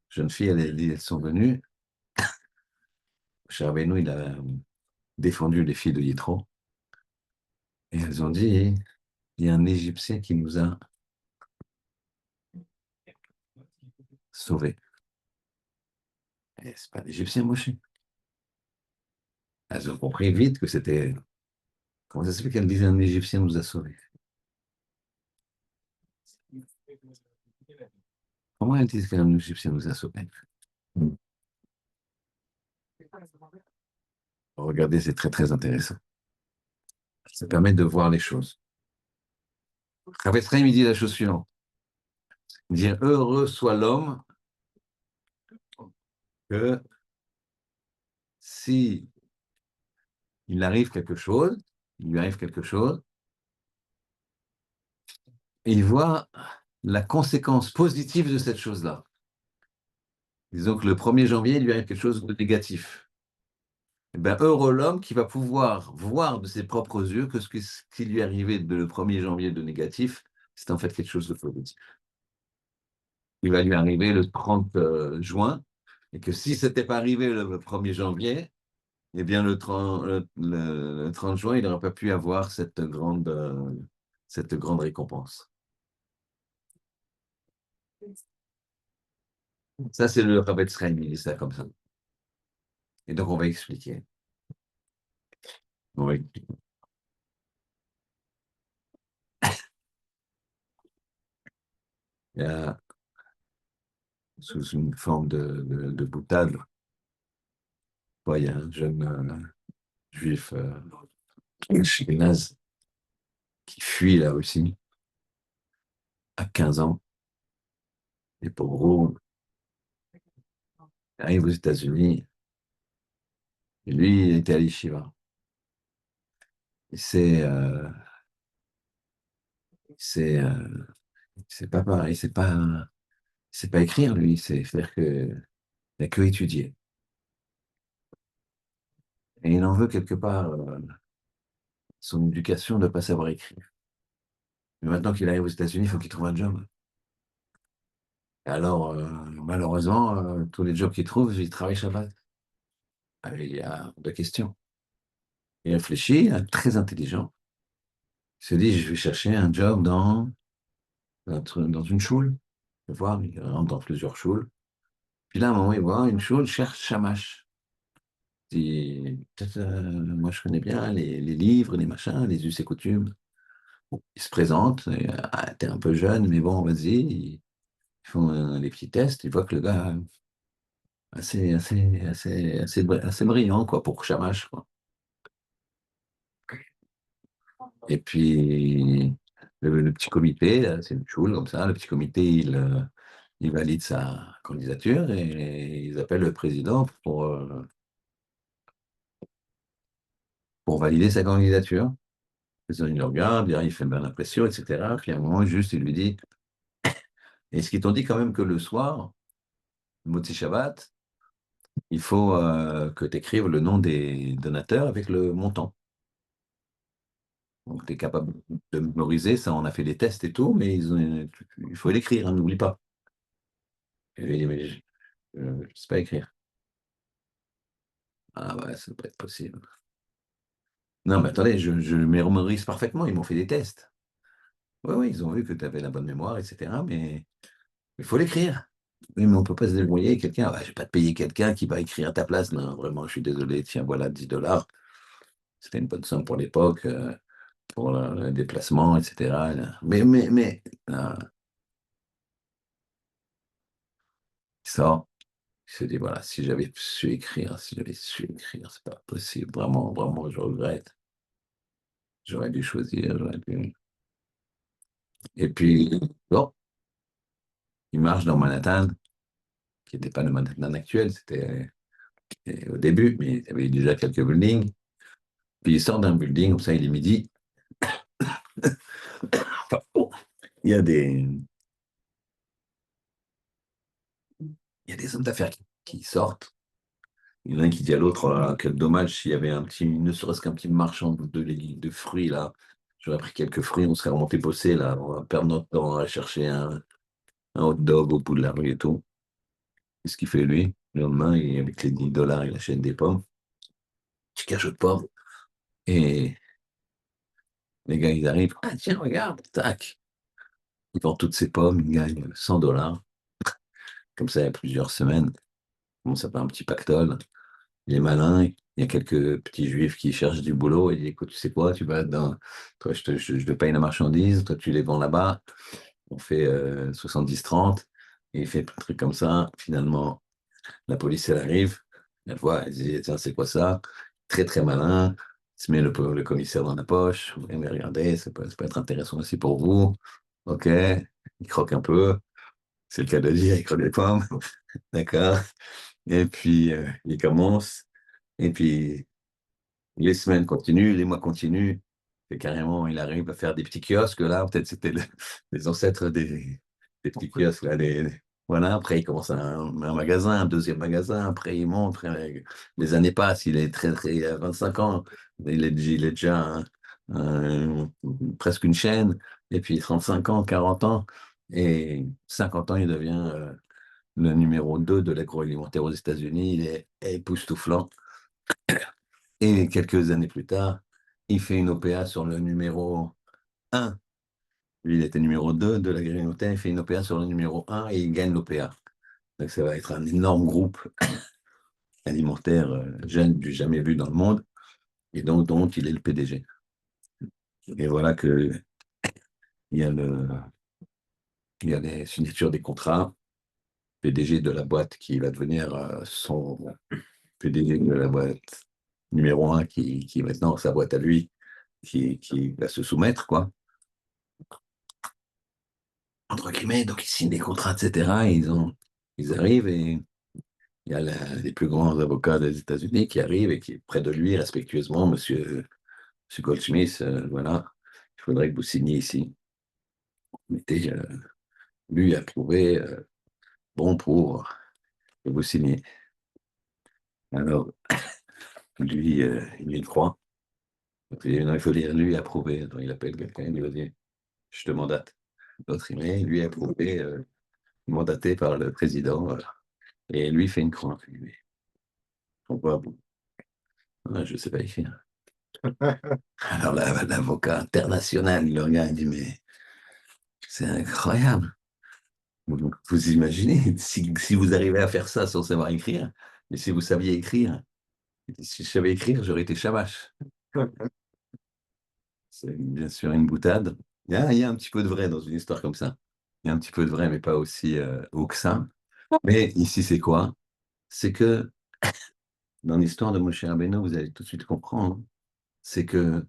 Speaker 1: jeunes filles, elles sont venues. Moshe Rabbeinu, il a défendu les filles de Yitro. Et elles ont dit, il y a un Égyptien qui nous a sauvés. Et c'est pas l'Égyptien, Moshe. Elles ont compris vite que c'était... Comment ça se fait qu'elle disait un Égyptien nous a sauvés? Comment elles disent qu'un Égyptien nous a sauvés? Regardez, c'est très très intéressant. Ça permet de voir les choses. Chavetz Chaim, il dit la chose suivante. Il dit, heureux soit l'homme que si il arrive quelque chose, il lui arrive quelque chose, et il voit la conséquence positive de cette chose-là. Disons que le 1er janvier, il lui arrive quelque chose de négatif. Eh bien, heureux l'homme qui va pouvoir voir de ses propres yeux que ce qui lui est arrivé le 1er janvier de négatif, c'est en fait quelque chose de positif. Il va lui arriver le 30 juin, et que si ce n'était pas arrivé le 1er janvier, eh bien le 30 juin, il n'aurait pas pu avoir cette grande récompense. Ça, c'est le Chavetz Chaim, il dit ça comme ça. Et donc, on va expliquer. On va expliquer. Il y a, sous une forme de boutade, il y a un jeune juif ashkénaze qui fuit la Russie à 15 ans. Et pour gros, il arrive aux États-Unis. Et lui, il était à l'Yeshiva. Et c'est pas pareil, c'est pas écrire, lui, c'est faire que, il n'a que étudier. Et il en veut quelque part son éducation de ne pas savoir écrire. Mais maintenant qu'il arrive aux États-Unis, il faut qu'il trouve un job. Et alors, malheureusement, tous les jobs qu'il trouve, il travaille Shabbat. Il y a deux questions. Il réfléchit, il est très intelligent. Il se dit, je vais chercher un job dans une choule. Il va voir, il rentre dans plusieurs choules. Puis là, à un moment, il voit une choule, cherche Shamash. Il dit, peut-être, moi, je connais bien les livres, les machins, les us et coutumes. Bon, il se présente, et, t'es un peu jeune, mais bon, vas-y. Ils font les petits tests, ils voient que le gars assez brillant, quoi, pour Shamash, quoi. Et puis, le petit comité, c'est une choule comme ça, le petit comité, il valide sa candidature et ils appellent le président pour valider sa candidature. Le président, il le regarde, il fait bien l'impression, etc. Puis à un moment, juste, il lui dit, est-ce qu'ils t'ont dit quand même que le soir, Motzi Shabbat, il faut que tu écrives le nom des donateurs avec le montant. Donc, tu es capable de mémoriser, ça, on a fait des tests et tout, mais il faut l'écrire, hein, n'oublie pas. Et il dit, mais je ne sais pas écrire. Ouais, ça peut être possible. Non, mais attendez, je mémorise parfaitement, ils m'ont fait des tests. Oui, oui, ils ont vu que tu avais la bonne mémoire, etc. Mais il faut l'écrire. Oui, mais on ne peut pas se débrouiller. Quelqu'un, ouais, je ne vais pas te payer quelqu'un qui va écrire à ta place. Non, vraiment, je suis désolé. Tiens, voilà, 10 $. C'était une bonne somme pour l'époque, pour le déplacement, etc. Mais, il sort. Il se dit, voilà, si j'avais su écrire, c'est pas possible. Vraiment, vraiment, je regrette. J'aurais dû choisir, j'aurais dû. Et puis, bon, il marche dans Manhattan, qui n'était pas le Manhattan actuel, c'était au début, mais il y avait déjà quelques buildings. Puis il sort d'un building, comme ça, il est midi. Pardon. Il y a des, il y a des hommes d'affaires qui sortent. Il y en a un qui dit à l'autre, oh là là, quel dommage s'il y avait un petit, ne serait-ce qu'un petit marchand de fruits là. J'aurais pris quelques fruits, on serait remonté bosser là. On va perdre notre temps à chercher un hot dog au bout de la rue et tout. Qu'est-ce qu'il fait lui? Le lendemain, avec les 10 $, il achète des pommes, petit cachot de pommes. Et les gars, ils arrivent. Ah tiens, regarde, tac. Il vend toutes ses pommes, il gagne 100 $. Comme ça, il y a plusieurs semaines. Bon, ça fait un petit pactole. Il est malin. Il y a quelques petits juifs qui cherchent du boulot. Il dit, écoute, tu sais quoi, tu vas dans. Toi, je te paye la marchandise. Toi, tu les vends là-bas. On fait 70-30. Et il fait un truc comme ça. Finalement, la police, elle arrive. Elle voit, elle dit, tiens, c'est quoi ça? Très, très malin. Il se met le commissaire dans la poche. Ouais, mais regardez, ça peut être intéressant aussi pour vous. OK. Il croque un peu. C'est le cas de dire, il croque des pommes. D'accord. Et puis, il commence. Et puis, les semaines continuent, les mois continuent. Et carrément, il arrive à faire des petits kiosques. Là, peut-être c'était les ancêtres des petits kiosques. Là, voilà. Après, il commence un magasin, un deuxième magasin. Après, il monte. Les années passent. Il est très, très, à 25 ans. Il est déjà presque une chaîne. Et puis, 35 ans, 40 ans. Et 50 ans, il devient le numéro 2 de l'agroalimentaire aux États-Unis. Il est époustouflant. Et quelques années plus tard, il fait une OPA sur le numéro 1. Lui, il était numéro 2 de l'agroalimentaire. Il fait une OPA sur le numéro 1 et il gagne l'OPA. Donc, ça va être un énorme groupe alimentaire jeune du jamais vu dans le monde. Et donc, il est le PDG. Et voilà que il y a il y a les signatures des contrats. PDG de la boîte qui va devenir son PDG de la boîte numéro 1 qui est maintenant sa boîte à lui, qui va se soumettre, quoi, entre guillemets. Donc, ils signent des contrats, etc. Et ils arrivent et il y a les plus grands avocats des États-Unis qui arrivent et qui, près de lui, respectueusement, monsieur Goldsmith, voilà, il faudrait que vous signiez ici. Mettez, lui approuvé, bon pour que vous signez. Alors, lui, il y croit. Donc, il dit, non, il faut dire lui approuvé. Donc, il appelle quelqu'un, il lui dit, je te mandate. L'autre, il met, lui approuvé, mandaté par le président. Voilà. Et lui fait une croix. Il dit, pourquoi bon, ah, je ne sais pas écrire. Alors l'avocat international, il le regarde, il dit, mais c'est incroyable. Vous imaginez, si vous arrivez à faire ça sans savoir écrire, et si vous saviez écrire, si je savais écrire, j'aurais été Shamash. C'est bien sûr une boutade. Il y a un petit peu de vrai dans une histoire comme ça. Il y a un petit peu de vrai, mais pas aussi haut que ça. Mais ici, c'est quoi? C'est que dans l'histoire de Moshe Rabbeinu, vous allez tout de suite comprendre, c'est que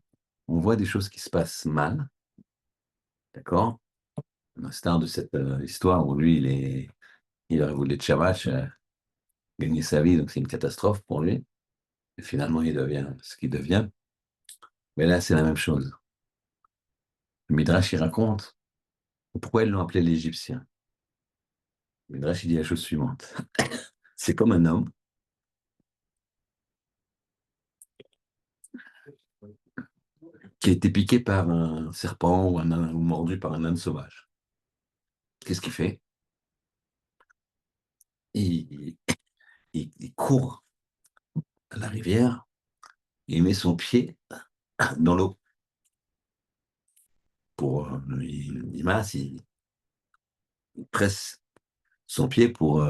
Speaker 1: on voit des choses qui se passent mal, d'accord? À l'instar de cette histoire où lui, il aurait voulu être Shamash, gagner sa vie, donc c'est une catastrophe pour lui. Et finalement, il devient ce qu'il devient. Mais là, c'est la même chose. Le Midrash, il raconte pourquoi ils l'ont appelé l'Égyptien. Le Midrash, il dit la chose suivante. C'est comme un homme qui a été piqué par un serpent ou mordu par un âne sauvage. Qu'est-ce qu'il fait? Il, il court à la rivière, et il met son pied dans l'eau. Il masse, il presse son pied pour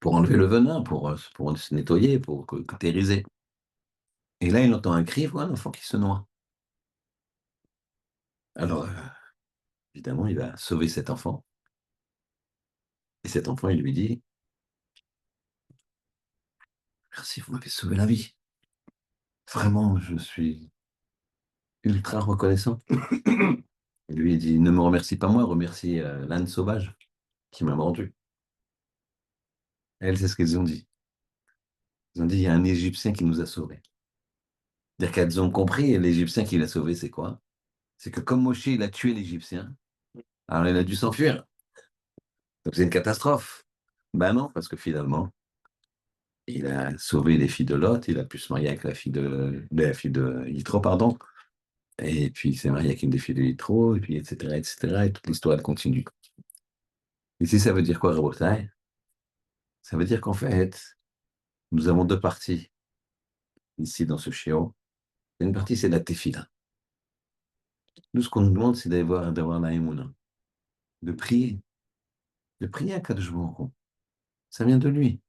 Speaker 1: enlever le venin, pour se nettoyer, pour cautériser. Et là, il entend un cri, il voit un enfant qui se noie. Alors, évidemment, il va sauver cet enfant. Et cet enfant, il lui dit, merci, vous m'avez sauvé la vie. Vraiment, je suis ultra reconnaissant. Il lui dit, ne me remercie pas moi, remercie l'âne sauvage qui m'a mordu. Elle, c'est ce qu'ils ont dit. Ils ont dit, il y a un Égyptien qui nous a sauvés. C'est-à-dire qu'elles ont compris, et l'Égyptien qui l'a sauvé, c'est quoi? C'est que comme Moshe, il a tué l'Égyptien, alors il a dû s'enfuir. Donc c'est une catastrophe. Ben non, parce que finalement, il a sauvé les filles de Lot, il a pu se marier avec la fille de Yitro, pardon, et puis il s'est marié avec une des filles de Yitro, et puis etc., etc., et toute l'histoire elle continue. Ici, ça veut dire quoi, Rabotai? Ça veut dire qu'en fait, nous avons deux parties ici dans ce chiot. Une partie, c'est la tefila. Nous, ce qu'on nous demande, c'est d'avoir la émouna, de prier, à Kadosh Baruch Hu. Ça vient de lui,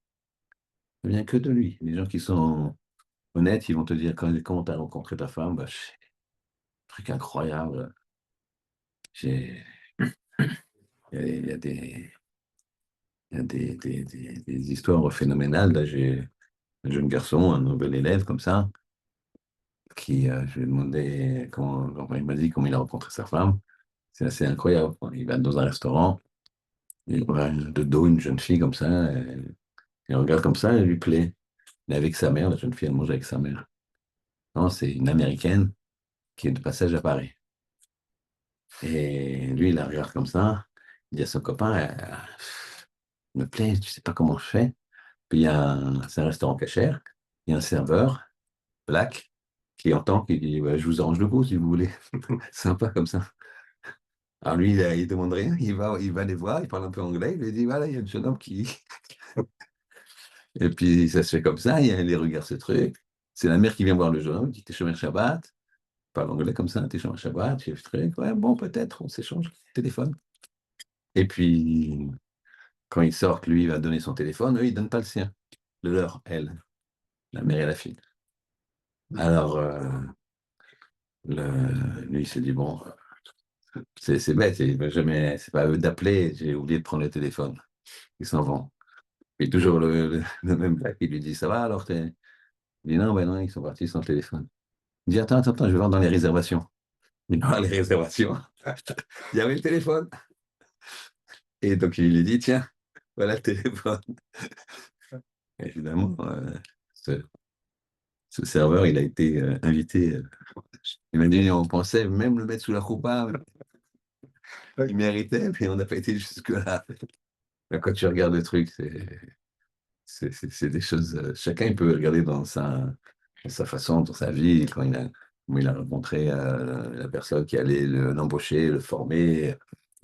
Speaker 1: ça vient que de lui. Les gens qui sont honnêtes, ils vont te dire comment tu as rencontré ta femme, bah, truc incroyable. J'ai, il y a des, il y a des histoires phénoménales. Là, j'ai un jeune garçon, un nouvel élève comme ça, je lui ai demandé il m'a dit comment il a rencontré sa femme. C'est assez incroyable. Il va dans un restaurant, il voit de dos une jeune fille comme ça, il regarde comme ça, elle lui plaît. Il est avec sa mère, la jeune fille, elle mange avec sa mère. Non, c'est une Américaine qui est de passage à Paris. Et lui, il la regarde comme ça, il dit à son copain, me plaît, tu sais pas comment je fais. Puis c'est un restaurant cachère, il y a un serveur, black, qui entend, qui dit, ouais, je vous arrange le coup si vous voulez. Sympa comme ça. Alors lui, il demande rien, il va les voir, il parle un peu anglais, il lui dit, voilà, il y a un jeune homme qui... Et puis ça se fait comme ça, il regarde ce truc. C'est la mère qui vient voir le jeune homme, il dit, t'es chômeur Shabbat, il parle anglais comme ça, t'es chômeur Shabbat, tu fais ce truc, ouais, bon, peut-être, on s'échange téléphone. Et puis, quand ils sortent, lui, il va donner son téléphone, eux, ils ne donnent pas le sien, le leur, elle, la mère et la fille. Alors, lui, il s'est dit, bon, c'est bête, c'est pas à eux d'appeler, j'ai oublié de prendre le téléphone. Ils s'en vont. Et toujours le même blague, il lui dit, ça va alors Il dit, non, ben non, ils sont partis sans le téléphone. Il dit, attends, je vais voir dans les réservations. Il va voir les réservations. Il y avait le téléphone. Et donc, il lui dit, tiens, voilà le téléphone. Évidemment, ce, ce serveur, il a été invité. Il m'a dit, on pensait même le mettre sous la coupa. Il méritait, mais on n'a pas été jusque-là. Quand tu regardes le truc, c'est des choses. Chacun il peut regarder dans sa façon, dans sa vie, comment il a rencontré la personne qui allait l'embaucher, le former,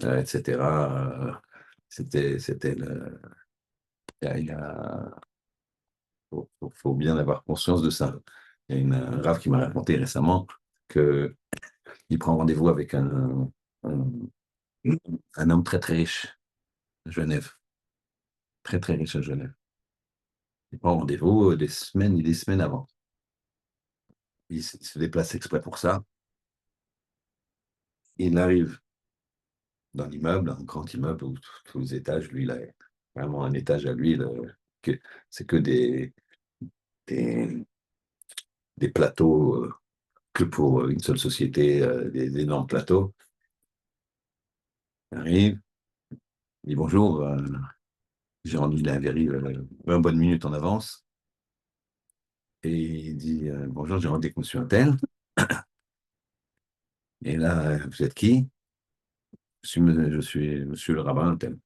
Speaker 1: etc. C'était faut bien avoir conscience de ça. Il y a un Rav qui m'a raconté récemment qu'il prend rendez-vous avec un, un homme très très riche à Genève, très très riche à Genève. Il prend rendez-vous des semaines avant. Il se déplace exprès pour ça. Il arrive dans l'immeuble, un grand immeuble où tous les étages, lui, il a vraiment un étage à lui. C'est que des, des plateaux que pour une seule société, des énormes plateaux. Il arrive, il dit bonjour, j'ai rendu la arrive 20 bonnes minutes en avance. Et il dit bonjour, j'ai rendu avec monsieur Untel. Et là, vous êtes qui? Je suis monsieur le rabbin Untel.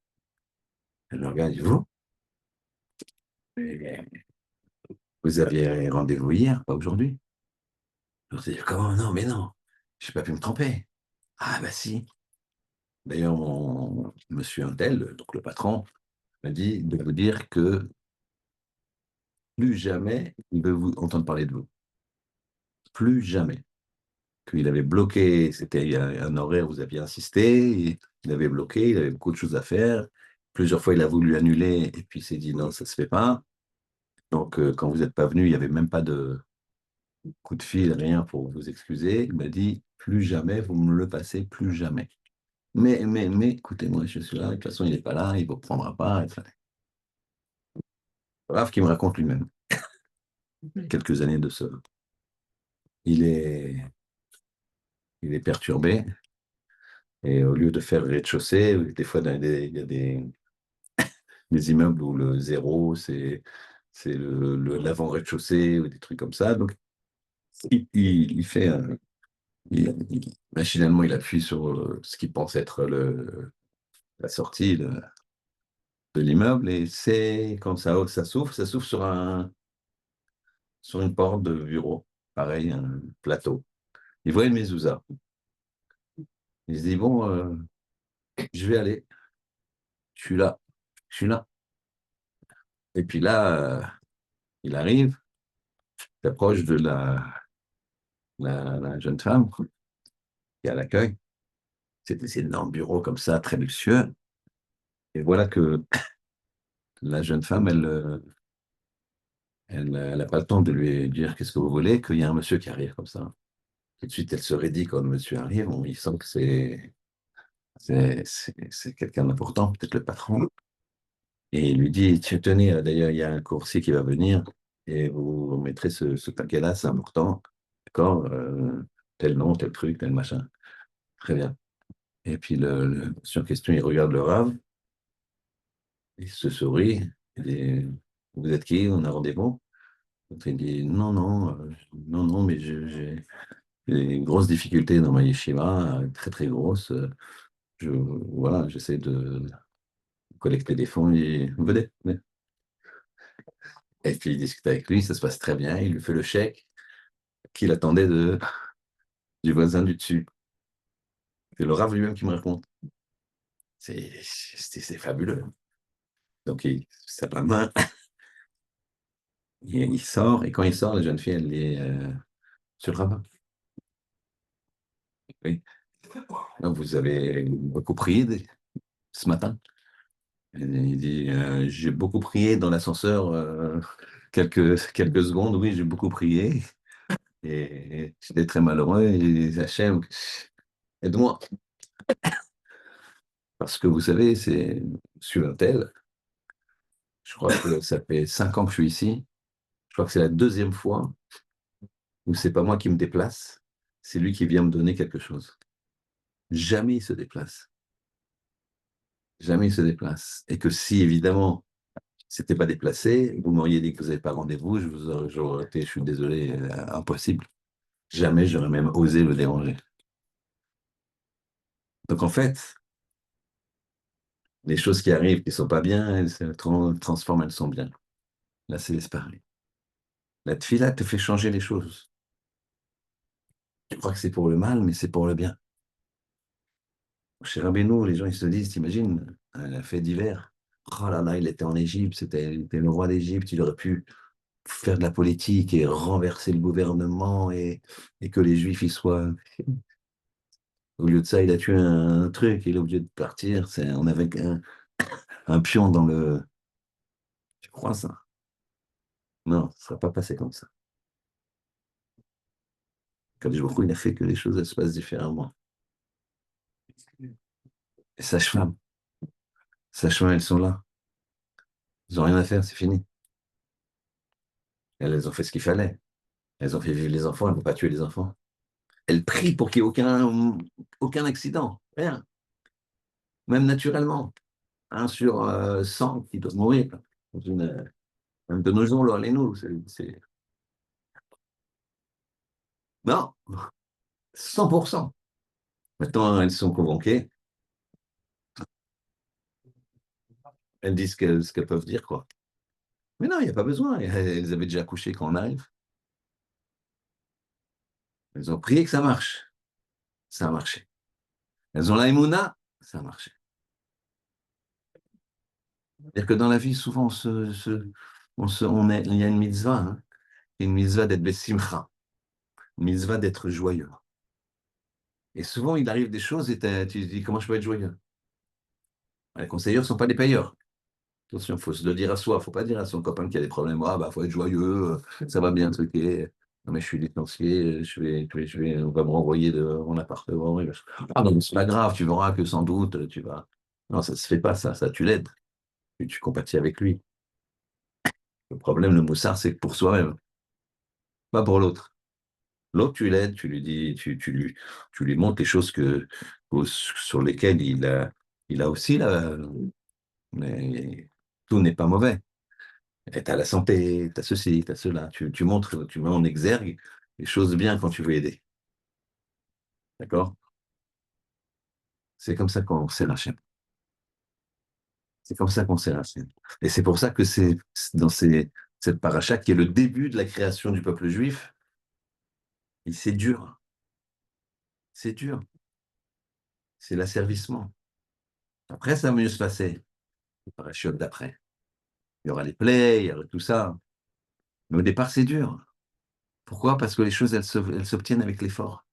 Speaker 1: Elle le regarde, il dit vous? Et vous aviez rendez-vous hier, pas aujourd'hui? Je dis, comment? Non, mais non, je n'ai pas pu me tromper. Ah, bah si. D'ailleurs, monsieur Untel, donc le patron, m'a dit de vous dire que plus jamais il veut vous entendre parler de vous. Plus jamais. Qu'il avait bloqué, c'était un horaire où vous aviez insisté, il avait bloqué, il avait beaucoup de choses à faire. Plusieurs fois, il a voulu annuler et puis il s'est dit non, ça ne se fait pas. Donc, quand vous n'êtes pas venu, il n'y avait même pas de coup de fil, rien pour vous excuser. Il m'a dit plus jamais, vous me le passez, plus jamais. Mais, écoutez-moi, je suis là, de toute façon, il n'est pas là, il ne vous prendra pas. Enfin, bref, qu'il me raconte lui-même, quelques années de ça. Il est, il est perturbé, et au lieu de faire rez-de-chaussée, des fois, il y a des immeubles où le zéro, c'est l'avant rez-de-chaussée ou des trucs comme ça. Donc, il fait machinalement, il appuie sur ce qu'il pense être la sortie de l'immeuble et c'est quand ça s'ouvre sur une porte de bureau, pareil, un plateau. Il voit une mezouza. Il se dit, bon, je vais aller, je suis là, je suis là. Et puis là, il arrive, il s'approche de la jeune femme qui est à l'accueil. C'est des énormes bureaux comme ça, très luxueux. Et voilà que la jeune femme, elle n'a pas le temps de lui dire qu'est-ce que vous voulez, qu'il y a un monsieur qui arrive comme ça. Tout de suite, elle se raidit quand le monsieur arrive. Il sent que c'est quelqu'un d'important, peut-être le patron. Et il lui dit, tiens, tenez, d'ailleurs, il y a un coursier qui va venir et vous mettrez ce paquet-là, c'est important. D'accord? Tel nom, tel truc, tel machin. Très bien. Et puis, le monsieur en question, il regarde le rave, il se sourit, il dit, vous êtes qui? On a rendez-vous? L'autre, il dit, non, non, non, non, mais j'ai une grosse difficulté dans ma yeshiva, très, très grosse. Voilà, j'essaie de collecter des fonds et venez, venez. Et puis il discute avec lui, ça se passe très bien, il lui fait le chèque qu'il attendait du voisin du dessus. C'est le Rav lui-même qui me raconte. C'est fabuleux. Donc il serre la main, il sort, et quand il sort, la jeune fille, elle est sur le rabbin. Oui. Donc, vous avez beaucoup prié ce matin? Et il dit, j'ai beaucoup prié dans l'ascenseur quelques secondes, oui, j'ai beaucoup prié. Et j'étais très malheureux. Et Hachem, aide-moi. Parce que vous savez, c'est sur un tel, je crois que ça fait 5 ans que je suis ici. Je crois que c'est la deuxième fois où c'est pas moi qui me déplace, c'est lui qui vient me donner quelque chose. Jamais il se déplace. Jamais il se déplace. Et que si, évidemment, c'était pas déplacé, vous m'auriez dit que vous n'avez pas rendez-vous, j'aurais été, je suis désolé, impossible. Jamais j'aurais même osé le déranger. Donc en fait, les choses qui arrivent qui sont pas bien, elles se transforment, elles sont bien. Là, c'est pareil. La tefila te fait changer les choses. Tu crois que c'est pour le mal, mais c'est pour le bien. Chez Rabbeinu, les gens ils se disent, t'imagines, un fait divers. Oh là là, il était en Égypte, il était le roi d'Égypte, il aurait pu faire de la politique et renverser le gouvernement et que les Juifs y soient. Au lieu de ça, il a tué un truc, il est obligé de partir. On avait un pion dans le. Tu crois ça? Non, ça ne sera pas passé comme ça. Quand il a fait que les choses elles se passent différemment. Et sages-femmes, elles sont là. Ils n'ont rien à faire, c'est fini. Elles ont fait ce qu'il fallait. Elles ont fait vivre les enfants, elles n'ont pas tué les enfants. Elles prient pour qu'il n'y ait aucun accident. Rien. Même naturellement. 1 sur 100 qui doivent mourir. Même de nos jours, là, les nous. Non, 100%. Maintenant, elles sont convoquées. Elles disent ce qu'elles peuvent dire, quoi. Mais non, il n'y a pas besoin. Elles avaient déjà accouché quand on arrive. Elles ont prié que ça marche. Ça a marché. Elles ont la émouna, ça a marché. C'est-à-dire que dans la vie, souvent, il y a une mitzvah, hein, une mitzvah d'être besimcha, une mitzvah d'être joyeux. Et souvent, il arrive des choses et tu te dis, comment je peux être joyeux? Les conseillers ne sont pas des payeurs. Attention, il faut se le dire à soi, il ne faut pas dire à son copain qui a des problèmes, ah bah faut être joyeux, ça va bien truquer. Non mais je suis licencié, on va me renvoyer de mon appartement. Ah non, mais c'est pas grave, tu verras que sans doute tu vas. Non, ça se fait pas ça tu l'aides, tu compatis avec lui. Le problème, le moussard, c'est que pour soi-même, pas pour l'autre. L'autre, tu l'aides, tu lui dis, tu lui montres les choses sur lesquelles il a aussi là, mais tout n'est pas mauvais. Et t'as la santé, t'as ceci, t'as cela. Tu montres, tu mets en exergue les choses bien quand tu veux aider. D'accord? C'est comme ça qu'on sait la chaîne. C'est comme ça qu'on sait la chaîne. Et c'est pour ça que c'est dans cette paracha qui est le début de la création du peuple juif. Et c'est dur. C'est dur. C'est l'asservissement. Après, ça va mieux se passer. Les parachutes d'après. Il y aura les plaies, il y aura tout ça. Mais au départ, c'est dur. Pourquoi? Parce que les choses, elles s'obtiennent avec l'effort.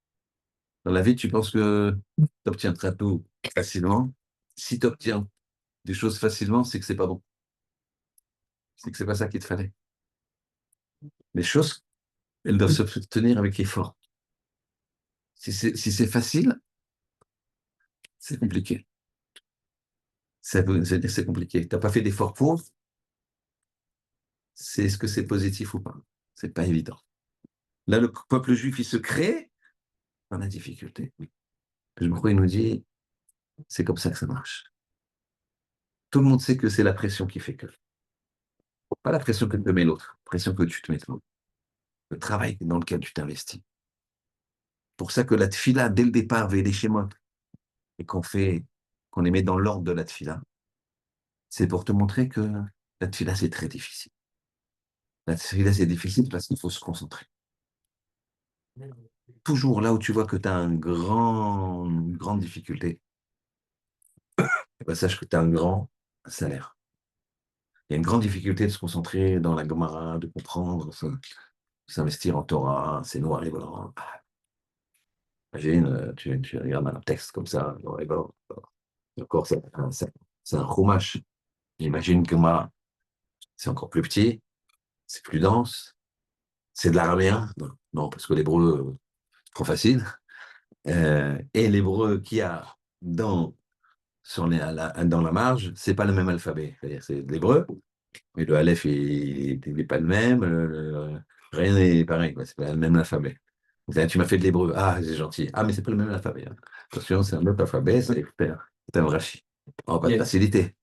Speaker 1: Dans la vie, tu penses que tu obtiendras tout facilement. Si tu obtiens des choses facilement, c'est que c'est pas bon. C'est que c'est pas ça qu'il te fallait. Les choses, elles doivent s'obtenir avec effort. Si c'est facile, c'est compliqué. C'est compliqué. Tu n'as pas fait d'effort pour, c'est est-ce que c'est positif ou pas? C'est pas évident. Là, le peuple juif, il se crée dans la difficulté. Je crois il nous dit, c'est comme ça que ça marche. Tout le monde sait que c'est la pression qui fait que. Pas la pression que te met l'autre, la pression que tu te mets toi. Le travail dans lequel tu t'investis. Pour ça que la tfila, dès le départ, les schémas, et qu'on les met dans l'ordre de la tfila, c'est pour te montrer que la tfila, c'est très difficile. La tfila, c'est difficile parce qu'il faut se concentrer. Toujours là où tu vois que tu as une grande difficulté, eh ben, sache que tu as un grand salaire. Il y a une grande difficulté de se concentrer dans la Gemara, de comprendre, s'investir en Torah, c'est noir et blanc. Imagine, tu regardes un texte comme ça, noir et blanc. Encore, c'est un chumash. J'imagine que moi, c'est encore plus petit, c'est plus dense, c'est de l'araméen. Non, non, parce que l'hébreu, c'est trop facile. Et l'hébreu qu'il y a dans, dans la marge, c'est pas le même alphabet. C'est-à-dire, c'est de l'hébreu, mais le aleph, il n'est pas le même. Rien n'est pareil, quoi, c'est pas le même alphabet. Tu m'as fait de l'hébreu. Ah, c'est gentil. Ah, mais c'est pas le même alphabet, hein. Attention, c'est un autre alphabet, c'est un vrachi. On va pas de facilité.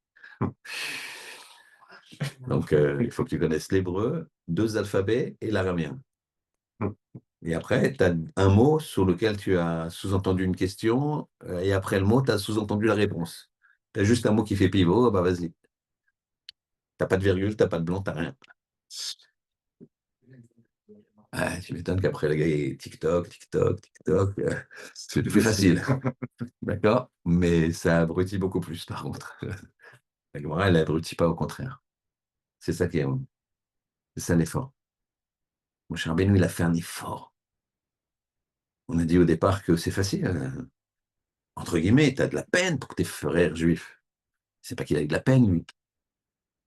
Speaker 1: Donc, il faut que tu connaisses l'hébreu, deux alphabets et l'araméen. Et après, tu as un mot sur lequel tu as sous-entendu une question, et après le mot, tu as sous-entendu la réponse. Tu as juste un mot qui fait pivot, bah vas-y. T'as pas de virgule, t'as pas de blanc, t'as rien. Ah, tu m'étonnes qu'après le gars, il TikTok, TikTok, TikTok, c'est plus facile. D'accord? Mais ça abrutit beaucoup plus, par contre. La Gemara, elle abrutit pas, au contraire. C'est ça qui est, c'est ça l'effort. Mon cher Benou, il a fait un effort. On a dit au départ que c'est facile. Entre guillemets, tu as de la peine pour tes frères juifs. C'est pas qu'il a eu de la peine, lui.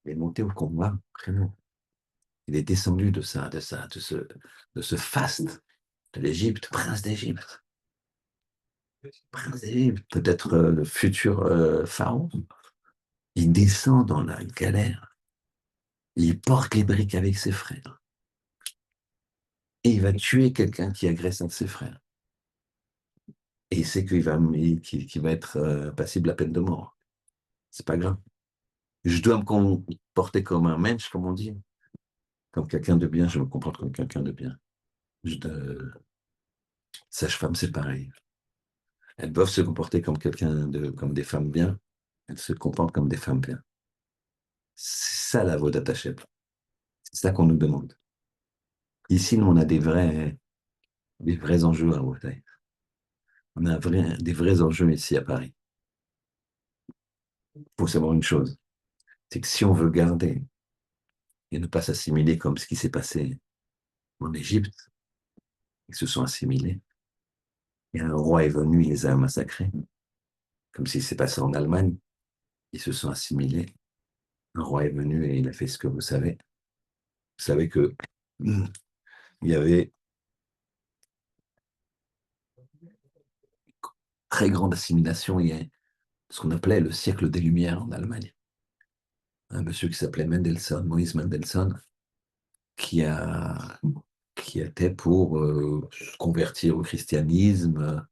Speaker 1: Il est monté au combat, vraiment. Il est descendu de ce faste de l'Égypte, prince d'Égypte. Prince d'Égypte, peut-être le futur pharaon. Il descend dans la galère. Il porte les briques avec ses frères. Et il va tuer quelqu'un qui agresse un de ses frères. Et il sait qu'il va être passible à peine de mort. C'est pas grave. Je dois me comporter comme un mensch, comme on dit. Comme quelqu'un de bien, je me comporte comme quelqu'un de bien. Sage-femme, c'est pareil. Elles doivent se comporter comme des femmes bien. Elles se comportent comme des femmes bien. C'est ça la Vodat Hashem. C'est ça qu'on nous demande. Ici, nous, on a des vrais enjeux à Bretagne. On a des vrais enjeux ici à Paris. Il faut savoir une chose, c'est que si on veut garder et ne pas s'assimiler comme ce qui s'est passé en Égypte. Ils se sont assimilés. Et un roi est venu, il les a massacrés, comme s'il s'est passé en Allemagne. Ils se sont assimilés. Un roi est venu et il a fait ce que vous savez. Vous savez que il y avait très grande assimilation. Il y a ce qu'on appelait le siècle des Lumières en Allemagne. Un monsieur qui s'appelait Mendelssohn, Moïse Mendelssohn, qui a qui était pour se convertir au christianisme,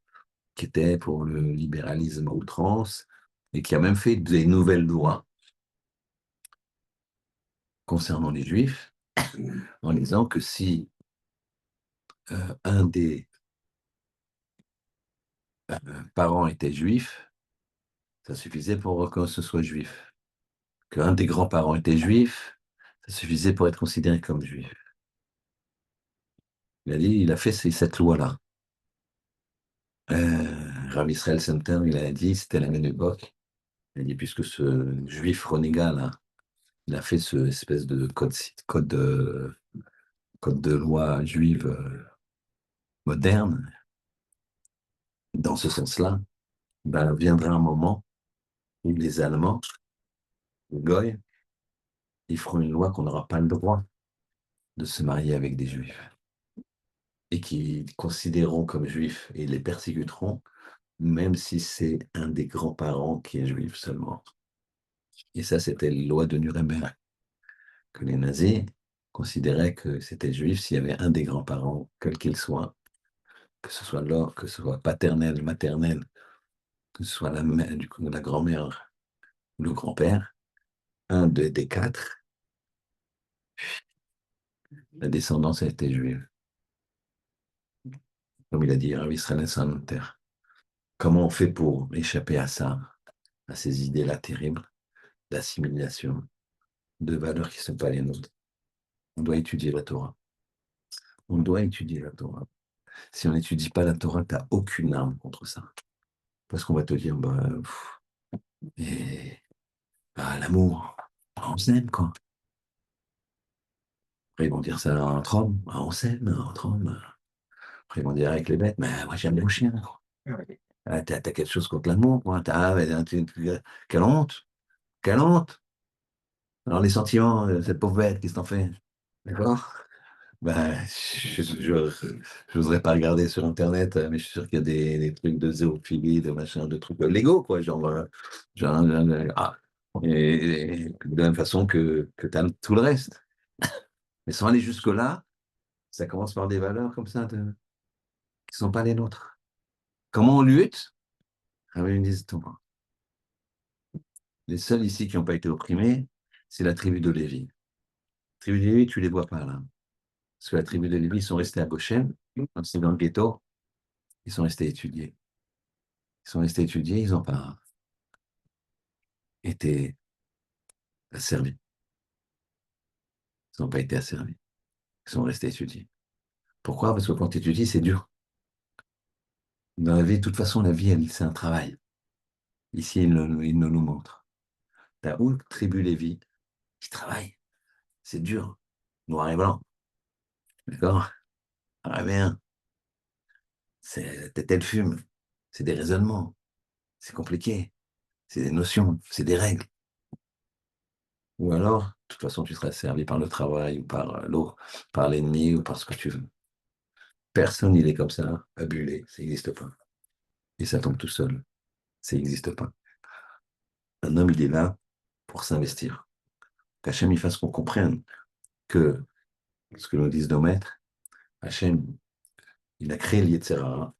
Speaker 1: qui était pour le libéralisme à outrance, et qui a même fait des nouvelles lois concernant les Juifs, en disant que si un des parents était juif, ça suffisait pour que ce soit juif. Qu'un des grands-parents était juif, ça suffisait pour être considéré comme juif. Il a fait cette loi-là. Rav Israël Center, il a dit, c'était la même époque, il a dit, puisque ce juif renégat, là, il a fait ce espèce de code de loi juive moderne, dans ce sens-là, ben, viendra un moment où les Allemands, les Goy, ils feront une loi qu'on n'aura pas le droit de se marier avec des Juifs et qui considéreront comme juifs et les persécuteront, même si c'est un des grands-parents qui est juif seulement. Et ça, c'était la loi de Nuremberg, que les nazis considéraient que c'était juif s'il y avait un des grands-parents, quel qu'il soit, que ce soit l'or, que ce soit paternel, maternel, que ce soit la mère, du coup, la grand-mère ou le grand-père, des quatre, la descendance a été juive. Comme il a dit, Rav Israël Salanter. Comment on fait pour échapper à ça, à ces idées-là terribles d'assimilation, de valeurs qui ne sont pas les nôtres? On doit étudier la Torah. On doit étudier la Torah. Si on n'étudie pas la Torah, tu n'as aucune arme contre ça. Parce qu'on va te dire, bah, et, bah, l'amour, on s'aime, quoi. Après, ils vont dire ça entre hommes, on s'aime entre hommes. Après, ils vont dire avec les bêtes, mais moi j'aime les chiens. Ah, t'as quelque chose contre l'amour, quoi. Quelle honte, quelle honte. Alors les sentiments, cette pauvre bête, qu'est-ce que t'en fais? D'accord? Ben, je n'oserais pas regarder sur Internet, mais je suis sûr qu'il y a des trucs de zoophilie, de machin, de trucs Lego, quoi. Ah. Et de la même façon que tu as tout le reste. Mais sans aller jusque-là, ça commence par des valeurs comme ça qui ne sont pas les nôtres. Comment on lutte? Ah oui, ils me disent, Thomas, les seuls ici qui n'ont pas été opprimés, c'est la tribu de Lévi. La tribu de Lévi, tu ne les vois pas là. Parce que la tribu de Lévi, ils sont restés à Goshen, quand c'est dans le ghetto, ils sont restés étudiés. Ils sont restés étudiés, ils n'ont pas été asservis. Ils n'ont pas été asservis. Ils sont restés étudiés. Pourquoi? Parce que quand tu étudies, c'est dur. Dans la vie, de toute façon, la vie, c'est un travail. Ici, il nous montre. T'as où tribu Lévi qui travaille? C'est dur. Noir et blanc. D'accord? Ah bien. C'est tel fume. C'est des raisonnements. C'est compliqué. C'est des notions. C'est des règles. Ou alors, de toute façon, tu seras servi par le travail ou par l'autre, par l'ennemi ou par ce que tu veux. Personne, il est comme ça, abulé. Ça n'existe pas. Et ça tombe tout seul. Ça n'existe pas. Un homme, il est là pour s'investir. Qu'Hachem, il fasse qu'on comprenne que ce que nous disent nos maîtres, Hachem, il a créé l'Yetzirah,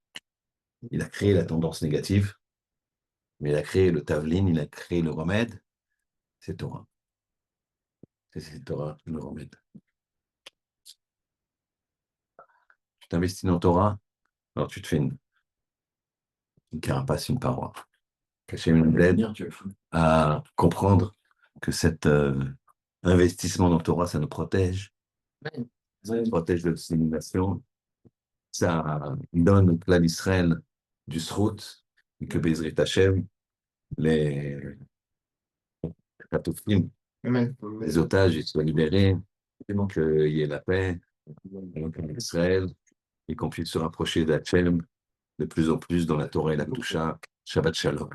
Speaker 1: il a créé la tendance négative, mais il a créé le Tavlin, il a créé le remède, c'est Torah. C'est Torah, le remède. Tu t'investis dans Torah, alors tu te fais une carapace, une paroi. Qu'Hachem nous aide à comprendre que cet investissement dans Torah, ça nous protège. Ça nous protège de l'assimilation. Ça donne au clan d'Israël du srout, et que Bezrit Hachem, les Katofim,
Speaker 2: Amen.
Speaker 1: les otages ils soient libérés, qu'il y ait la paix en Israël et qu'on puisse se rapprocher d'Hachem de plus en plus dans la Torah et la Kedusha. Shabbat Shalom.